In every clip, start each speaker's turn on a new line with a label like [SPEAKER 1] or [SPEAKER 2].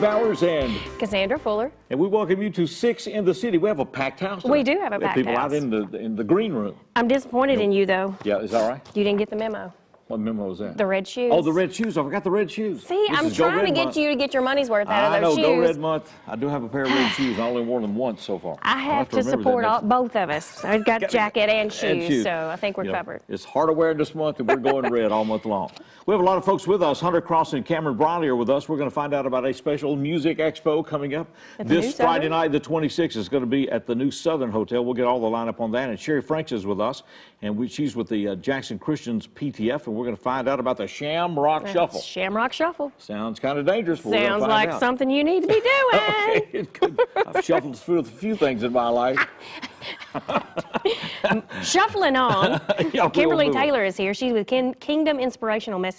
[SPEAKER 1] Bowers and
[SPEAKER 2] Cassandra Fuller.
[SPEAKER 1] And we welcome you to 6 in the City. We have a packed house.
[SPEAKER 2] We do have a packed
[SPEAKER 1] people
[SPEAKER 2] house.
[SPEAKER 1] out in the green room.
[SPEAKER 2] I'm disappointed in you, though.
[SPEAKER 1] Yeah, is that right?
[SPEAKER 2] You didn't get the memo.
[SPEAKER 1] What memo was that?
[SPEAKER 2] The red shoes.
[SPEAKER 1] Oh, the red shoes. I forgot the red shoes.
[SPEAKER 2] See, I'm trying to get you to get your money's worth out of those shoes.
[SPEAKER 1] I know, Go Red Month. I do have a pair of red shoes. I only worn them once so far.
[SPEAKER 2] I have to support both of us. I've got jacket and shoes, so I think we're covered.
[SPEAKER 1] It's Heart Awareness Month, and we're going red all month long. We have a lot of folks with us. Hunter Cross and Cameron Briley are with us. We're going to find out about a special music expo coming up this Friday night, the 26th. It's going to be at the New Southern Hotel. We'll get all the lineup on that. And Sherry Franks is with us, and she's with the Jackson Christians PTF, and we're going to find out about the Shamrock Shuffle.
[SPEAKER 2] Shamrock Shuffle.
[SPEAKER 1] Sounds kind of dangerous.
[SPEAKER 2] Sounds like something you need to be doing.
[SPEAKER 1] Okay, it could. I've shuffled through a few things in my life.
[SPEAKER 2] Shuffling on, Kimberly Taylor is here. She's with Kingdom Inspirational Messages.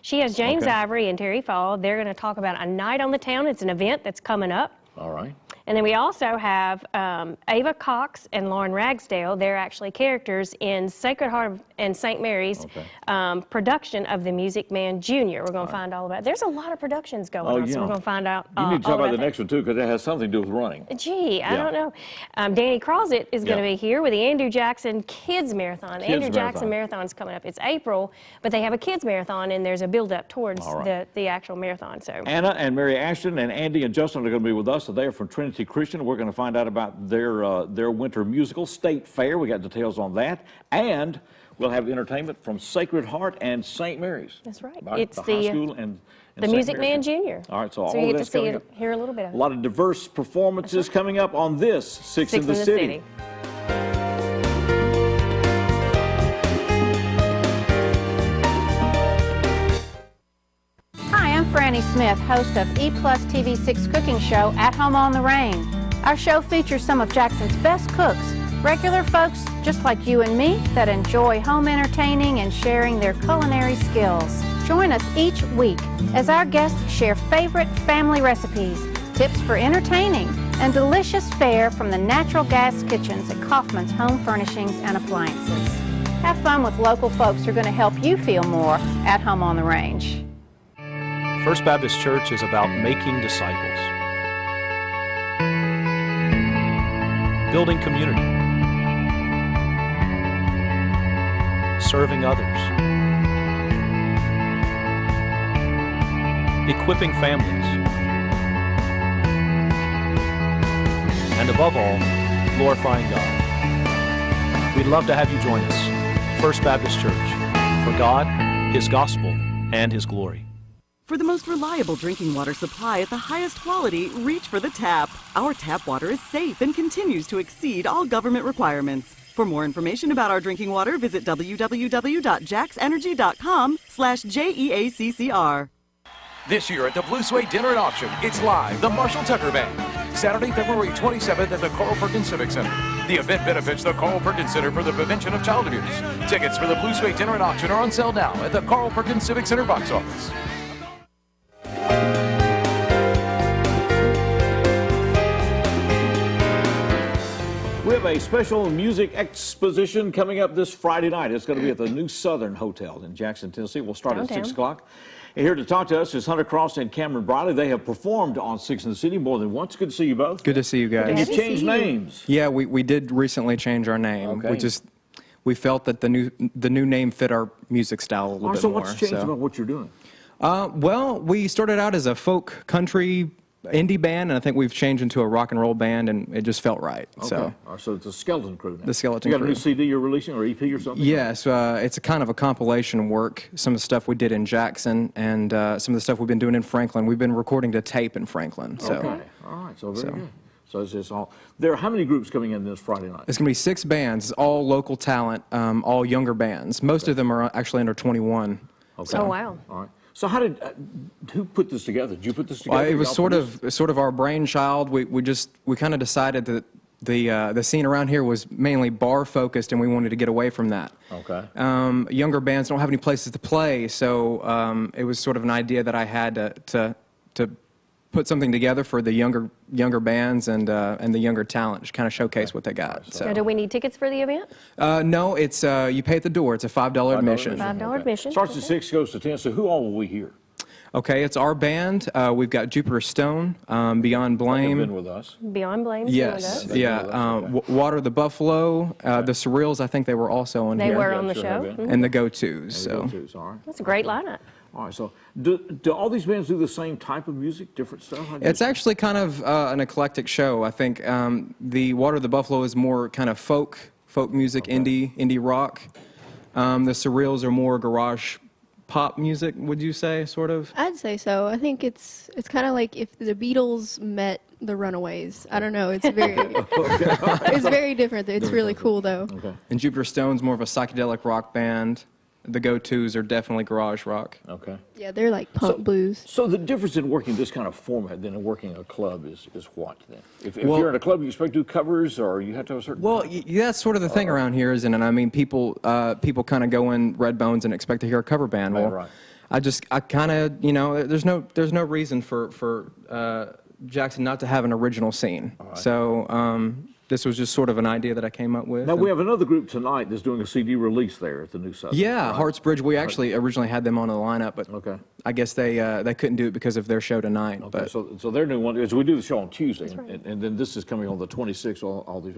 [SPEAKER 2] She has James Ivory and Terry Fall. They're going to talk about a night on the town. It's an event that's coming up.
[SPEAKER 1] All right.
[SPEAKER 2] And then we also have Ava Cox and Lauren Ragsdale. They're actually characters in Sacred Heart and St. Mary's production of The Music Man Jr. We're going to find all about it. There's a lot of productions going on, so we're going to find out
[SPEAKER 1] You need to talk about the next one, too, because it has something to do with running.
[SPEAKER 2] Gee, I don't know. Danny Crosett is going to be here with the Andrew Jackson Kids Marathon. Andrew Jackson Marathon's coming up. It's April, but they have a kids marathon, and there's a build-up towards the actual marathon. So Anna and Mary Ashton and Andy and Justin are going to be with us. So they are from Trinity Christian. We're going to find out about their winter musical, State Fair. We got details on that. And we'll have entertainment from Sacred Heart and St. Mary's. That's right. It's the high school and the Music Man Jr. All right, so you get to see it, hear a little bit of it.
[SPEAKER 1] A lot of diverse performances coming up on this 6 in the City.
[SPEAKER 3] Franny Smith, host of EPlusTV 6 cooking show At Home on the Range. Our show features some of Jackson's best cooks, regular folks just like you and me that enjoy home entertaining and sharing their culinary skills. Join us each week as our guests share favorite family recipes, tips for entertaining, and delicious fare from the natural gas kitchens at Kaufman's Home Furnishings and Appliances. Have fun with local folks who are going to help you feel more at home on the range.
[SPEAKER 4] First Baptist Church is about making disciples, building community, serving others, equipping families, and above all, glorifying God. We'd love to have you join us. First Baptist Church, for God, His gospel, and His glory.
[SPEAKER 5] For the most reliable drinking water supply at the highest quality, reach for the tap. Our tap water is safe and continues to exceed all government requirements. For more information about our drinking water, visit www.jaxenergy.com/JEACCR.
[SPEAKER 6] This year at the Blue Suede Dinner and Auction, it's live, the Marshall Tucker Band. Saturday, February 27th at the Carl Perkins Civic Center. The event benefits the Carl Perkins Center for the Prevention of Child Abuse. Tickets for the Blue Suede Dinner and Auction are on sale now at the Carl Perkins Civic Center box office.
[SPEAKER 1] We have a special music exposition coming up this Friday night. It's going to be at the New Southern Hotel in Jackson, Tennessee. We'll start at 6 o'clock. And here to talk to us is Hunter Cross and Cameron Briley. They have performed on 6 in the City more than once. Good to see you both.
[SPEAKER 7] Good to see you guys.
[SPEAKER 1] And you changed names.
[SPEAKER 7] Yeah, we did recently change our name.
[SPEAKER 1] Okay.
[SPEAKER 7] We felt that the new name fit our music style a little bit more.
[SPEAKER 1] So what's changed about what you're doing?
[SPEAKER 7] Well, we started out as a folk country indie band, and I think we've changed into a rock and roll band, and it just felt right.
[SPEAKER 1] Okay.
[SPEAKER 7] So
[SPEAKER 1] it's a Skeleton Crew now.
[SPEAKER 7] The Skeleton Crew.
[SPEAKER 1] You got a new CD you're releasing, or EP or something?
[SPEAKER 7] Yes, it's a kind of a compilation work. Some of the stuff we did in Jackson, and some of the stuff we've been doing in Franklin. We've been recording to tape in Franklin. So.
[SPEAKER 1] Okay. All right. So very good. So it's just all. There are how many groups coming in this Friday night?
[SPEAKER 7] It's going to be 6 bands, all local talent, all younger bands. Most of them are actually under 21.
[SPEAKER 1] Okay.
[SPEAKER 2] So, oh wow.
[SPEAKER 1] All right. So how did who put this together? Did you put this together?
[SPEAKER 7] It was sort of our brainchild. We kind of decided that the scene around here was mainly bar focused, and we wanted to get away from that.
[SPEAKER 1] Okay.
[SPEAKER 7] Younger bands don't have any places to play, so it was sort of an idea that I had to put something together for the younger bands and the younger talent, just kind of showcase what they got. So.
[SPEAKER 2] Now, do we need tickets for the event?
[SPEAKER 7] No, it's you pay at the door. It's a $5 admission.
[SPEAKER 2] $5 admission.
[SPEAKER 1] Starts at 6, goes to 10. So who all will we hear?
[SPEAKER 7] Okay, it's our band. We've got Jupiter Stone, Beyond Blame.
[SPEAKER 1] They've been with us.
[SPEAKER 2] Beyond Blame.
[SPEAKER 7] Yes, yeah. Water the Buffalo, the Surreals. I think they were also on
[SPEAKER 2] They
[SPEAKER 7] here.
[SPEAKER 2] were on the show.
[SPEAKER 7] And the Go-Tos. So.
[SPEAKER 1] Go-Tos, all right.
[SPEAKER 2] That's a great lineup.
[SPEAKER 1] All right, so do all these bands do the same type of music, different stuff?
[SPEAKER 7] It's actually kind of an eclectic show. I think the Water the Buffalo is more kind of folk music, indie rock. The Surreals are more garage pop music, would you say, sort of?
[SPEAKER 8] I'd say so. I think it's kind of like if the Beatles met the Runaways. I don't know. It's very it's very different. It's really cool though.
[SPEAKER 1] Okay.
[SPEAKER 7] And Jupiter Stone's more of a psychedelic rock band. The Go-Tos are definitely garage rock.
[SPEAKER 1] Okay.
[SPEAKER 8] Yeah, they're like punk blues.
[SPEAKER 1] So the difference in working this kind of format than in working a club is what then? If you're in a club, you expect to do covers, or you have to have a certain.
[SPEAKER 7] Well, that's sort of the thing around here, isn't it? I mean, people kind of go in Red Bones and expect to hear a cover band. Well,
[SPEAKER 1] right.
[SPEAKER 7] I kind of, you know, there's no reason for Jackson not to have an original scene. Right. So this was just sort of an idea that I came up with.
[SPEAKER 1] Now, we have another group tonight that's doing a CD release there at the New Southern.
[SPEAKER 7] Yeah,
[SPEAKER 1] right?
[SPEAKER 7] Hearts Bridge. We actually originally had them on the lineup, but I guess they couldn't do it because of their show tonight.
[SPEAKER 1] Okay,
[SPEAKER 7] but
[SPEAKER 1] so their new one is we do the show on Tuesday, and then this is coming on the 26th. All these.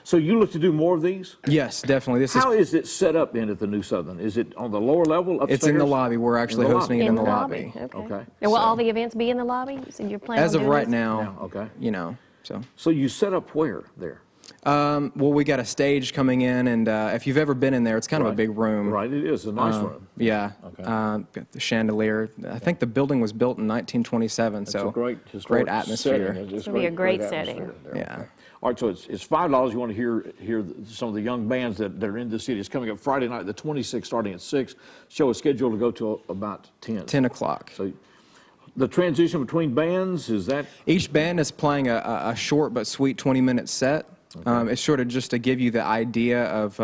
[SPEAKER 1] So you look to do more of these?
[SPEAKER 7] Yes, definitely.
[SPEAKER 1] How is it set up in at the New Southern? Is it on the lower level upstairs?
[SPEAKER 7] It's in the lobby. We're actually hosting it in the lobby.
[SPEAKER 2] Okay. And will all the events be in the lobby? So you're planning
[SPEAKER 7] as
[SPEAKER 2] on
[SPEAKER 7] of
[SPEAKER 2] doing
[SPEAKER 7] right
[SPEAKER 2] this?
[SPEAKER 7] now,
[SPEAKER 1] okay.
[SPEAKER 7] You know, so.
[SPEAKER 1] So you set up where there?
[SPEAKER 7] Well, we got a stage coming in, and if you've ever been in there, it's kind of a big room.
[SPEAKER 1] Right, it is a nice room.
[SPEAKER 7] Yeah.
[SPEAKER 1] Okay.
[SPEAKER 7] Got the chandelier. I think the building was built in 1927, so
[SPEAKER 1] it's a great
[SPEAKER 7] atmosphere.
[SPEAKER 2] It's going to be a great setting.
[SPEAKER 7] Yeah.
[SPEAKER 1] Okay. All right, so it's $5. You want to hear some of the young bands that are in the city. It's coming up Friday night, the 26th, starting at 6. Show is scheduled to go till about 10.
[SPEAKER 7] 10 o'clock.
[SPEAKER 1] So the transition between bands, is that?
[SPEAKER 7] Each band is playing a short but sweet 20-minute set. Okay. It's sort of just to give you the idea of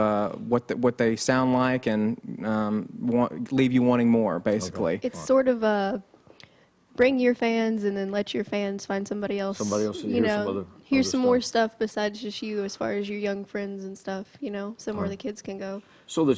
[SPEAKER 7] what they sound like and leave you wanting more, basically.
[SPEAKER 8] Okay. It's sort of bring your fans and then let your fans find somebody else.
[SPEAKER 1] Somebody else,
[SPEAKER 8] you know, hear some more stuff besides just you, as far as your young friends and stuff. You know, somewhere the kids can go.
[SPEAKER 1] So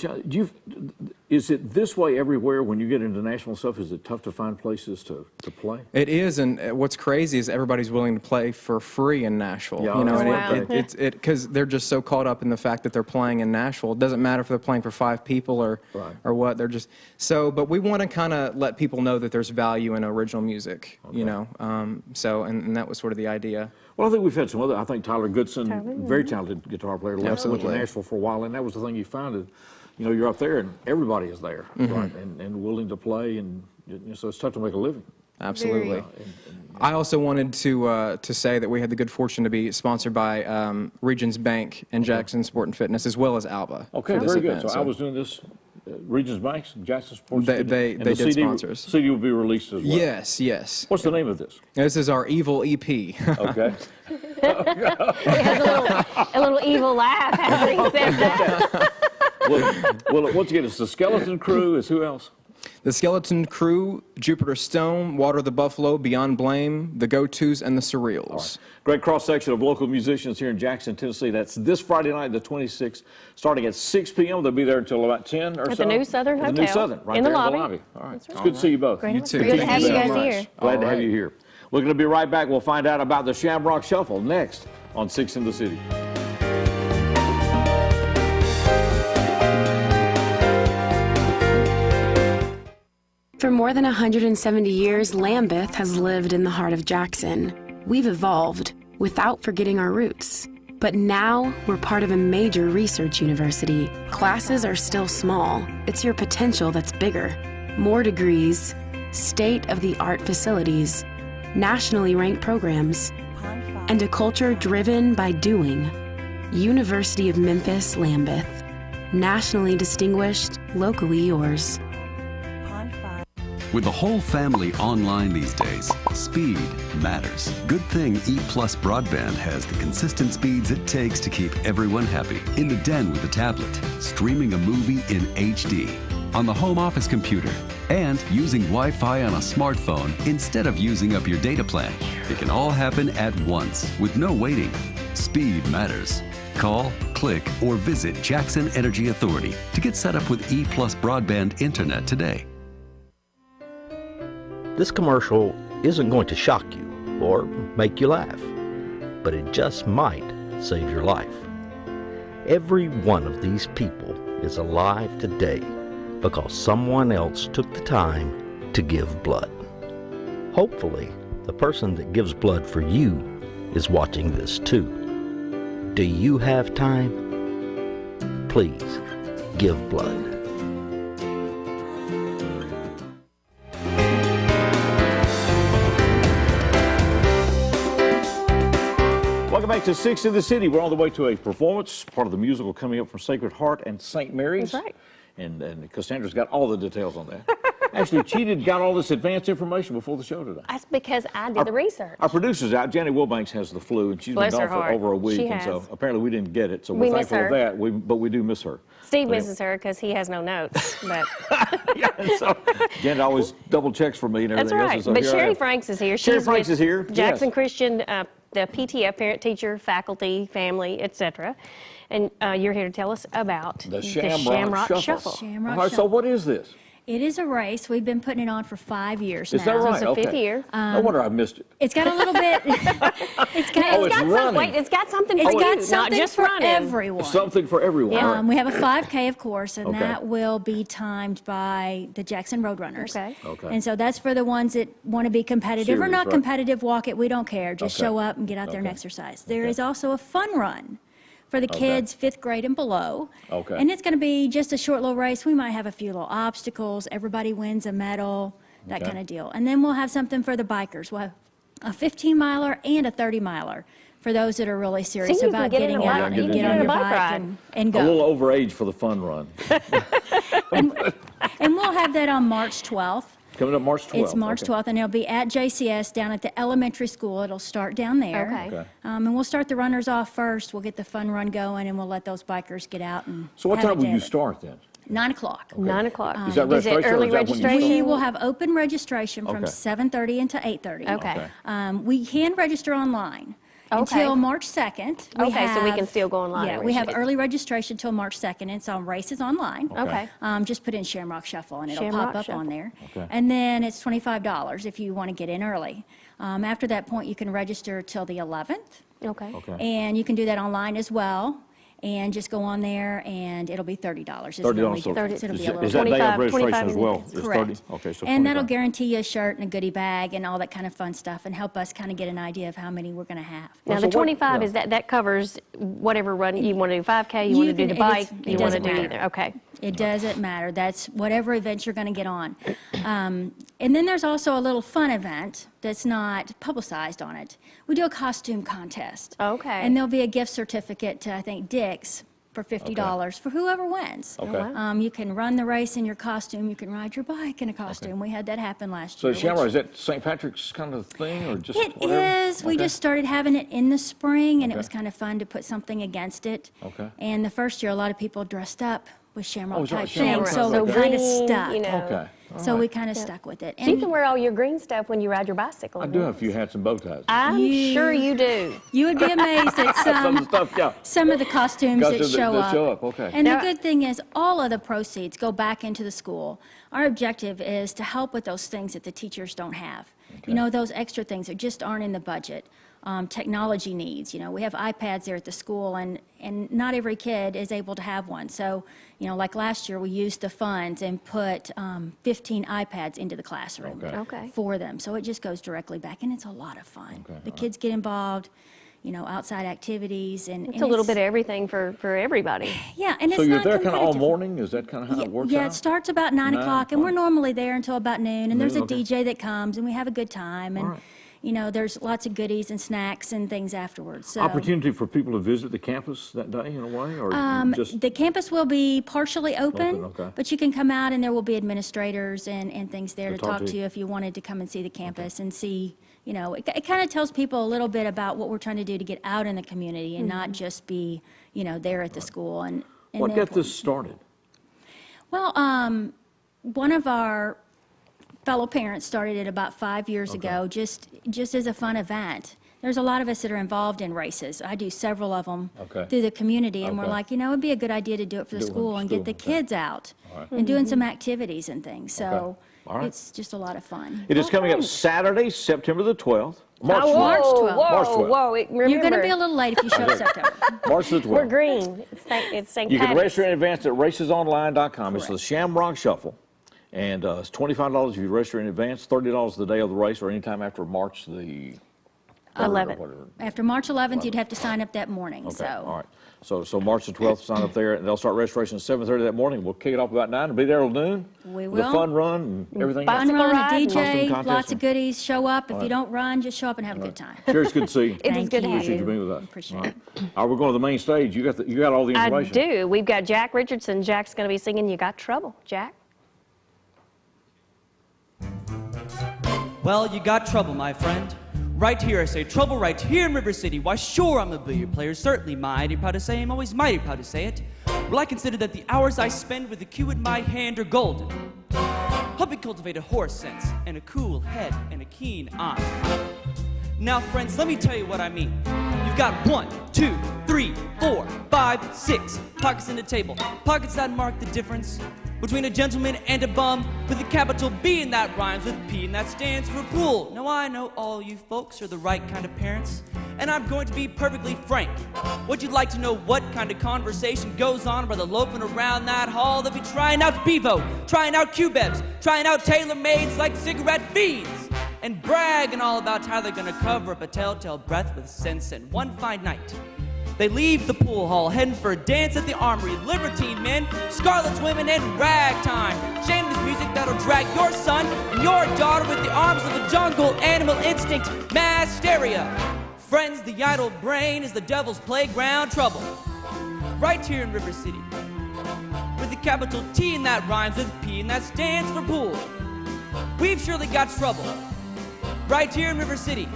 [SPEAKER 1] is it this way everywhere when you get into national stuff? Is it tough to find places to play?
[SPEAKER 7] It is, and what's crazy is everybody's willing to play for free in Nashville.
[SPEAKER 1] Yeah,
[SPEAKER 7] you know,
[SPEAKER 2] wow.
[SPEAKER 7] because they're just so caught up in the fact that they're playing in Nashville. It doesn't matter if they're playing for 5 people or what. They're just so. But we want to kind of let people know that there's value in original music. Okay. You know, and that was sort of the idea.
[SPEAKER 1] Well, I think we've had some other. I think Tyler Goodson, very talented guitar player, went to Nashville for a while, and that was the thing you found. You know, you're up there, and everybody is there, right, and willing to play, and so it's tough to make a living.
[SPEAKER 7] Absolutely. I also wanted to say that we had the good fortune to be sponsored by Regions Bank and Jackson Sport and Fitness, as well as Alba.
[SPEAKER 1] Okay, very good. So I was doing this. Regions Banks, Jackson Sports.
[SPEAKER 7] They did sponsors.
[SPEAKER 1] CD will be released as well.
[SPEAKER 7] Yes, yes.
[SPEAKER 1] What's the name of this?
[SPEAKER 7] This is our Evil EP.
[SPEAKER 1] Okay.
[SPEAKER 2] It has a little evil laugh after he said that.
[SPEAKER 1] Well, once again, it's the Skeleton Crew. Is who else?
[SPEAKER 7] The Skeleton Crew, Jupiter Stone, Water the Buffalo, Beyond Blame, the Go-Tos, and the Surreals.
[SPEAKER 1] Right. Great cross-section of local musicians here in Jackson, Tennessee. That's this Friday night, the 26th, starting at 6 p.m. They'll be there until about 10 or so.
[SPEAKER 2] At the New Southern Hotel.
[SPEAKER 1] The New Southern, right
[SPEAKER 2] in
[SPEAKER 1] there
[SPEAKER 2] the lobby.
[SPEAKER 1] in the lobby. All right. It's good to see you both.
[SPEAKER 2] Great.
[SPEAKER 7] You too.
[SPEAKER 2] Good to have you guys here.
[SPEAKER 1] Glad to have you here. We're going to be right back. We'll find out about the Shamrock Shuffle next on 6 in the City.
[SPEAKER 9] For more than 170 years, Lambeth has lived in the heart of Jackson. We've evolved without forgetting our roots. But now we're part of a major research university. Classes are still small. It's your potential that's bigger. More degrees, state-of-the-art facilities, nationally ranked programs, and a culture driven by doing. University of Memphis, Lambeth. Nationally distinguished, locally yours.
[SPEAKER 10] With the whole family online these days, speed matters. Good thing EPlus Broadband has the consistent speeds it takes to keep everyone happy. In the den with a tablet, streaming a movie in HD, on the home office computer, and using Wi-Fi on a smartphone instead of using up your data plan. It can all happen at once with no waiting. Speed matters. Call, click, or visit Jackson Energy Authority to get set up with EPlus Broadband Internet today.
[SPEAKER 11] This commercial isn't going to shock you or make you laugh, but it just might save your life. Every one of these people is alive today because someone else took the time to give blood. Hopefully, the person that gives blood for you is watching this too. Do you have time? Please give blood.
[SPEAKER 1] Welcome back to 6 in the City. We're on the way to a performance, part of the musical coming up from Sacred Heart and St. Mary's.
[SPEAKER 2] That's right.
[SPEAKER 1] And Cassandra's got all the details on that. Actually, she got all this advanced information before the show today.
[SPEAKER 2] That's because I did the research.
[SPEAKER 1] Our producer's out. Janet Wilbanks has the flu, and she's been gone for over a week.
[SPEAKER 2] She
[SPEAKER 1] and
[SPEAKER 2] has.
[SPEAKER 1] so apparently we didn't get it. So we're thankful for that, but we do miss her.
[SPEAKER 2] Steve misses her because he has no notes. But
[SPEAKER 1] yeah, so Janet always double checks for me and everything
[SPEAKER 2] that's right.
[SPEAKER 1] else. So
[SPEAKER 2] but Sherry Franks is here.
[SPEAKER 1] Sherry
[SPEAKER 2] She's
[SPEAKER 1] Franks
[SPEAKER 2] with
[SPEAKER 1] is here.
[SPEAKER 2] Jackson
[SPEAKER 1] Yes.
[SPEAKER 2] Christian, the PTF, parent, teacher, faculty, family, etc. And you're here to tell us about
[SPEAKER 1] the Shamrock Shuffle.
[SPEAKER 12] Shamrock
[SPEAKER 1] All right, so
[SPEAKER 12] Shuffle.
[SPEAKER 1] what is this?
[SPEAKER 12] It is a race. We've been putting it on for 5 years
[SPEAKER 1] Is
[SPEAKER 12] now.
[SPEAKER 1] that right?
[SPEAKER 2] It's the fifth year.
[SPEAKER 1] No wonder I missed it.
[SPEAKER 12] It's got a little bit. it's
[SPEAKER 2] got something for
[SPEAKER 12] It's
[SPEAKER 2] you,
[SPEAKER 12] got
[SPEAKER 2] not
[SPEAKER 12] something
[SPEAKER 2] just
[SPEAKER 12] for
[SPEAKER 2] running.
[SPEAKER 12] everyone.
[SPEAKER 1] Something for everyone.
[SPEAKER 2] Yeah.
[SPEAKER 1] All right.
[SPEAKER 12] We have a 5K, of course, and
[SPEAKER 1] Okay.
[SPEAKER 12] that will be timed by the Jackson Roadrunners.
[SPEAKER 2] Okay.
[SPEAKER 1] Okay.
[SPEAKER 12] And so that's for the ones that want to be competitive or
[SPEAKER 1] Serious,
[SPEAKER 12] not
[SPEAKER 1] right.
[SPEAKER 12] competitive. Walk it. We don't care. Just
[SPEAKER 1] Okay.
[SPEAKER 12] show up and get out there and
[SPEAKER 1] Okay.
[SPEAKER 12] exercise. There is also a fun run for the kids 5th grade and below.
[SPEAKER 1] Okay.
[SPEAKER 12] And it's going to be just a short little race. We might have a few little obstacles. Everybody wins a medal, that
[SPEAKER 1] Okay.
[SPEAKER 12] kind of deal. And then we'll have something for the bikers. We'll have a 15-miler and a 30-miler for those that are really serious
[SPEAKER 2] So you can
[SPEAKER 12] about
[SPEAKER 2] get in
[SPEAKER 12] getting
[SPEAKER 2] a
[SPEAKER 12] out
[SPEAKER 2] bike-
[SPEAKER 12] and
[SPEAKER 2] you
[SPEAKER 12] get
[SPEAKER 2] can
[SPEAKER 12] on
[SPEAKER 2] get
[SPEAKER 12] your
[SPEAKER 2] a bike
[SPEAKER 12] bike
[SPEAKER 2] ride.
[SPEAKER 12] and
[SPEAKER 1] A
[SPEAKER 12] go.
[SPEAKER 1] little overage for the fun run.
[SPEAKER 12] And we'll have that on March 12th.
[SPEAKER 1] Coming up March 12th.
[SPEAKER 12] It's March 12th, and it'll be at JCS down at the elementary school. It'll start down there.
[SPEAKER 2] Okay.
[SPEAKER 1] Okay.
[SPEAKER 12] And we'll start the runners off first. We'll get the fun run going, and we'll let those bikers get out and
[SPEAKER 1] So what
[SPEAKER 12] have a
[SPEAKER 1] time will
[SPEAKER 12] day
[SPEAKER 1] you
[SPEAKER 12] of it.
[SPEAKER 1] start then?
[SPEAKER 12] 9 o'clock.
[SPEAKER 2] 9 o'clock.
[SPEAKER 1] Is that
[SPEAKER 2] Is it
[SPEAKER 1] registration or
[SPEAKER 2] early
[SPEAKER 1] is that when you start?
[SPEAKER 2] registration?
[SPEAKER 12] We will have open registration from
[SPEAKER 1] Okay.
[SPEAKER 12] 7:30 until 8:30.
[SPEAKER 2] Okay.
[SPEAKER 12] We can register online
[SPEAKER 2] Okay.
[SPEAKER 12] until March 2nd. We
[SPEAKER 2] Okay, so we can
[SPEAKER 12] have-
[SPEAKER 2] still go online
[SPEAKER 12] Yeah,
[SPEAKER 2] and
[SPEAKER 12] we have
[SPEAKER 2] register.
[SPEAKER 12] early registration until March 2nd. It's on Races Online.
[SPEAKER 2] Okay.
[SPEAKER 12] Just put in Shamrock Shuffle and it'll
[SPEAKER 2] Shamrock
[SPEAKER 12] pop up
[SPEAKER 2] Shuffle.
[SPEAKER 12] on there.
[SPEAKER 1] Okay.
[SPEAKER 12] And then it's $25 if you want to get in early. After that point, you can register till the 11th.
[SPEAKER 2] Okay.
[SPEAKER 1] Okay.
[SPEAKER 12] And you can do that online as well. And just go on there, and it'll be $30. It's the only
[SPEAKER 1] $30. So
[SPEAKER 12] difference. It'll be a little
[SPEAKER 1] is that day
[SPEAKER 2] 25
[SPEAKER 1] of registration as well?
[SPEAKER 2] minutes.
[SPEAKER 1] Is
[SPEAKER 12] Correct.
[SPEAKER 1] 30? Okay, so
[SPEAKER 12] and that'll
[SPEAKER 1] 25.
[SPEAKER 12] guarantee you a shirt and a goodie bag and all that kind of fun stuff, and help us kind of get an idea of how many we're going to have.
[SPEAKER 2] Now,
[SPEAKER 1] So
[SPEAKER 2] the
[SPEAKER 1] what-
[SPEAKER 2] 25
[SPEAKER 1] yeah.
[SPEAKER 2] is that covers whatever run you want to do, 5K, you want to do the
[SPEAKER 12] it
[SPEAKER 2] bike,
[SPEAKER 12] is- it
[SPEAKER 2] you want to
[SPEAKER 12] doesn't
[SPEAKER 2] do
[SPEAKER 12] matter.
[SPEAKER 2] either. Okay.
[SPEAKER 12] It doesn't matter. That's whatever event you're going to get on. And then there's also a little fun event that's not publicized on it. We do a costume contest.
[SPEAKER 2] Okay.
[SPEAKER 12] And there'll be a gift certificate to, I think, Dick's for $50 for whoever wins.
[SPEAKER 1] Okay.
[SPEAKER 12] You can run the race in your costume. You can ride your bike in a costume. We had that happen last
[SPEAKER 1] So
[SPEAKER 12] year.
[SPEAKER 1] Shamrock, is that St. Patrick's kind of thing or just
[SPEAKER 12] It
[SPEAKER 1] whatever?
[SPEAKER 12] is. We
[SPEAKER 1] Okay.
[SPEAKER 12] just started having it in the spring, and it
[SPEAKER 1] Okay.
[SPEAKER 12] was kind of fun to put something against it.
[SPEAKER 1] Okay.
[SPEAKER 12] And the first year, a lot of people dressed up with
[SPEAKER 1] Oh,
[SPEAKER 12] shamrock
[SPEAKER 1] is that
[SPEAKER 12] type
[SPEAKER 1] shamrock
[SPEAKER 12] things,
[SPEAKER 1] type?
[SPEAKER 12] so we
[SPEAKER 1] Okay.
[SPEAKER 12] kind of
[SPEAKER 2] green,
[SPEAKER 12] stuck.
[SPEAKER 2] you know.
[SPEAKER 1] Okay. All
[SPEAKER 12] So
[SPEAKER 1] right.
[SPEAKER 12] we kind of stuck with it.
[SPEAKER 2] So you can wear all your green stuff when you ride your bicycle.
[SPEAKER 1] I do have a few hats and bow ties.
[SPEAKER 2] I'm sure you do.
[SPEAKER 12] You would be amazed at
[SPEAKER 1] Some of the stuff, yeah.
[SPEAKER 12] some of the costumes that
[SPEAKER 1] Costumes that-
[SPEAKER 12] show
[SPEAKER 1] that
[SPEAKER 12] up.
[SPEAKER 1] show up, okay.
[SPEAKER 12] And
[SPEAKER 2] Now-
[SPEAKER 12] the good thing is, all of the proceeds go back into the school. Our objective is to help with those things that the teachers don't have. You know, those extra things that just aren't in the budget. Technology needs. You know, we have iPads there at the school, and not every kid is able to have one. So, you know, like last year, we used the funds and put 15 iPads into the classroom
[SPEAKER 2] Okay.
[SPEAKER 12] for them. So it just goes directly back, and it's a lot of fun.
[SPEAKER 1] Okay,
[SPEAKER 12] The kids get involved, you know, outside activities, and
[SPEAKER 2] It's a little bit of everything for everybody.
[SPEAKER 12] Yeah, and
[SPEAKER 1] So
[SPEAKER 12] it's
[SPEAKER 1] you're
[SPEAKER 12] not
[SPEAKER 1] there kind of all
[SPEAKER 12] competitive.
[SPEAKER 1] morning? Is that kind of how it works
[SPEAKER 12] Yeah,
[SPEAKER 1] out?
[SPEAKER 12] it starts about 9 o'clock, and we're normally there until about noon, and there's a
[SPEAKER 1] okay.
[SPEAKER 12] DJ that comes, and we have a good time, and,
[SPEAKER 1] right.
[SPEAKER 12] you know, there's lots of goodies and snacks and things afterwards. So,
[SPEAKER 1] Opportunity for people to visit the campus that day in a way? Or just
[SPEAKER 12] the campus will be partially open,
[SPEAKER 1] Open, okay.
[SPEAKER 12] but you can come out, and there will be administrators and things there to
[SPEAKER 1] talk
[SPEAKER 12] talk
[SPEAKER 1] to
[SPEAKER 12] to
[SPEAKER 1] you.
[SPEAKER 12] you if you wanted to come and see the campus and see, you know, it kind of tells people a little bit about what we're trying to do to get out in the community and not just be, you know, there at the school. And
[SPEAKER 1] what
[SPEAKER 12] the
[SPEAKER 1] got
[SPEAKER 12] important-
[SPEAKER 1] this started?
[SPEAKER 12] Well, one of our fellow parents started it about 5 years ago, just as a fun event. There's a lot of us that are involved in races. I do several of them
[SPEAKER 1] Okay.
[SPEAKER 12] through the community, and we're
[SPEAKER 1] Okay.
[SPEAKER 12] like, you know, it'd be a good idea to do it for the
[SPEAKER 1] Do it with
[SPEAKER 12] school
[SPEAKER 1] the
[SPEAKER 12] and get the
[SPEAKER 1] school, okay.
[SPEAKER 12] kids out
[SPEAKER 1] All right.
[SPEAKER 12] and doing some activities and things. So,
[SPEAKER 1] All right.
[SPEAKER 12] It's just a lot of fun.
[SPEAKER 1] It is coming up Saturday, September the 12th. March 12th.
[SPEAKER 12] March 12th.
[SPEAKER 1] March 12th.
[SPEAKER 2] Whoa, remember,
[SPEAKER 12] You're going to be a little late if you show up September.
[SPEAKER 1] March the 12th.
[SPEAKER 2] We're green. It's St.
[SPEAKER 1] You can
[SPEAKER 2] Patty's.
[SPEAKER 1] register in advance at racesonline.com. It's the Shamrock Shuffle. And it's $25 if you register in advance, $30 the day of the race, or anytime after March the
[SPEAKER 2] 11th.
[SPEAKER 12] After March 11th, you'd have to sign up that morning.
[SPEAKER 1] Okay,
[SPEAKER 12] So.
[SPEAKER 1] all right. So March the 12th, sign up there, and they'll start registration at 7:30 that morning. We'll kick it off about 9 and be there till noon.
[SPEAKER 12] We
[SPEAKER 1] with a
[SPEAKER 12] will.
[SPEAKER 1] fun run and everything else.
[SPEAKER 12] Fun run, a
[SPEAKER 1] Costume
[SPEAKER 12] DJ,
[SPEAKER 1] contest.
[SPEAKER 12] lots of goodies. Show up. If
[SPEAKER 1] All
[SPEAKER 12] you
[SPEAKER 1] right.
[SPEAKER 12] don't run, just show up and have a good time.
[SPEAKER 1] Sure, it's good to see you.
[SPEAKER 2] It is good to have
[SPEAKER 1] Appreciate you
[SPEAKER 2] you.
[SPEAKER 1] being with us.
[SPEAKER 12] Appreciate
[SPEAKER 1] All right. All right, we're going to the main stage. You got all the
[SPEAKER 2] I
[SPEAKER 1] information.
[SPEAKER 2] do. We've got Jack Richardson. Jack's going to be singing You Got Trouble. Jack?
[SPEAKER 13] Well, you got trouble, my friend. Right here, I say trouble right here in River City. Why, sure, I'm a billiard player, certainly mighty proud to say, I'm always mighty proud to say it. Well, I consider that the hours I spend with the cue in my hand are golden. Help me cultivate a horse sense and a cool head and a keen eye. Now, friends, let me tell you what I mean. You've got 1, 2, 3, 4, 5, 6 pockets in the table. Pockets that mark the difference between a gentleman and a bum, with a capital B and that rhymes with P and that stands for pool. Now I know all you folks are the right kind of parents, and I'm going to be perfectly frank. Would you like to know what kind of conversation goes on by the loafing around that hall? They'll be trying out Bevo, trying out Q-Bebs, trying out tailor-mades like cigarette feeds, and bragging all about how they're gonna cover up a telltale breath with sense. And one fine night, they leave the pool hall, heading for a dance at the Armory. Libertine men, Scarlet's women, and ragtime. Shameless music that'll drag your son and your daughter with the arms of the jungle, animal instinct, mass hysteria. Friends, the idle brain is the devil's playground trouble. Right here in River City, with a capital T and that rhymes with P and that stands for pool. We've surely got trouble. Right here in River City.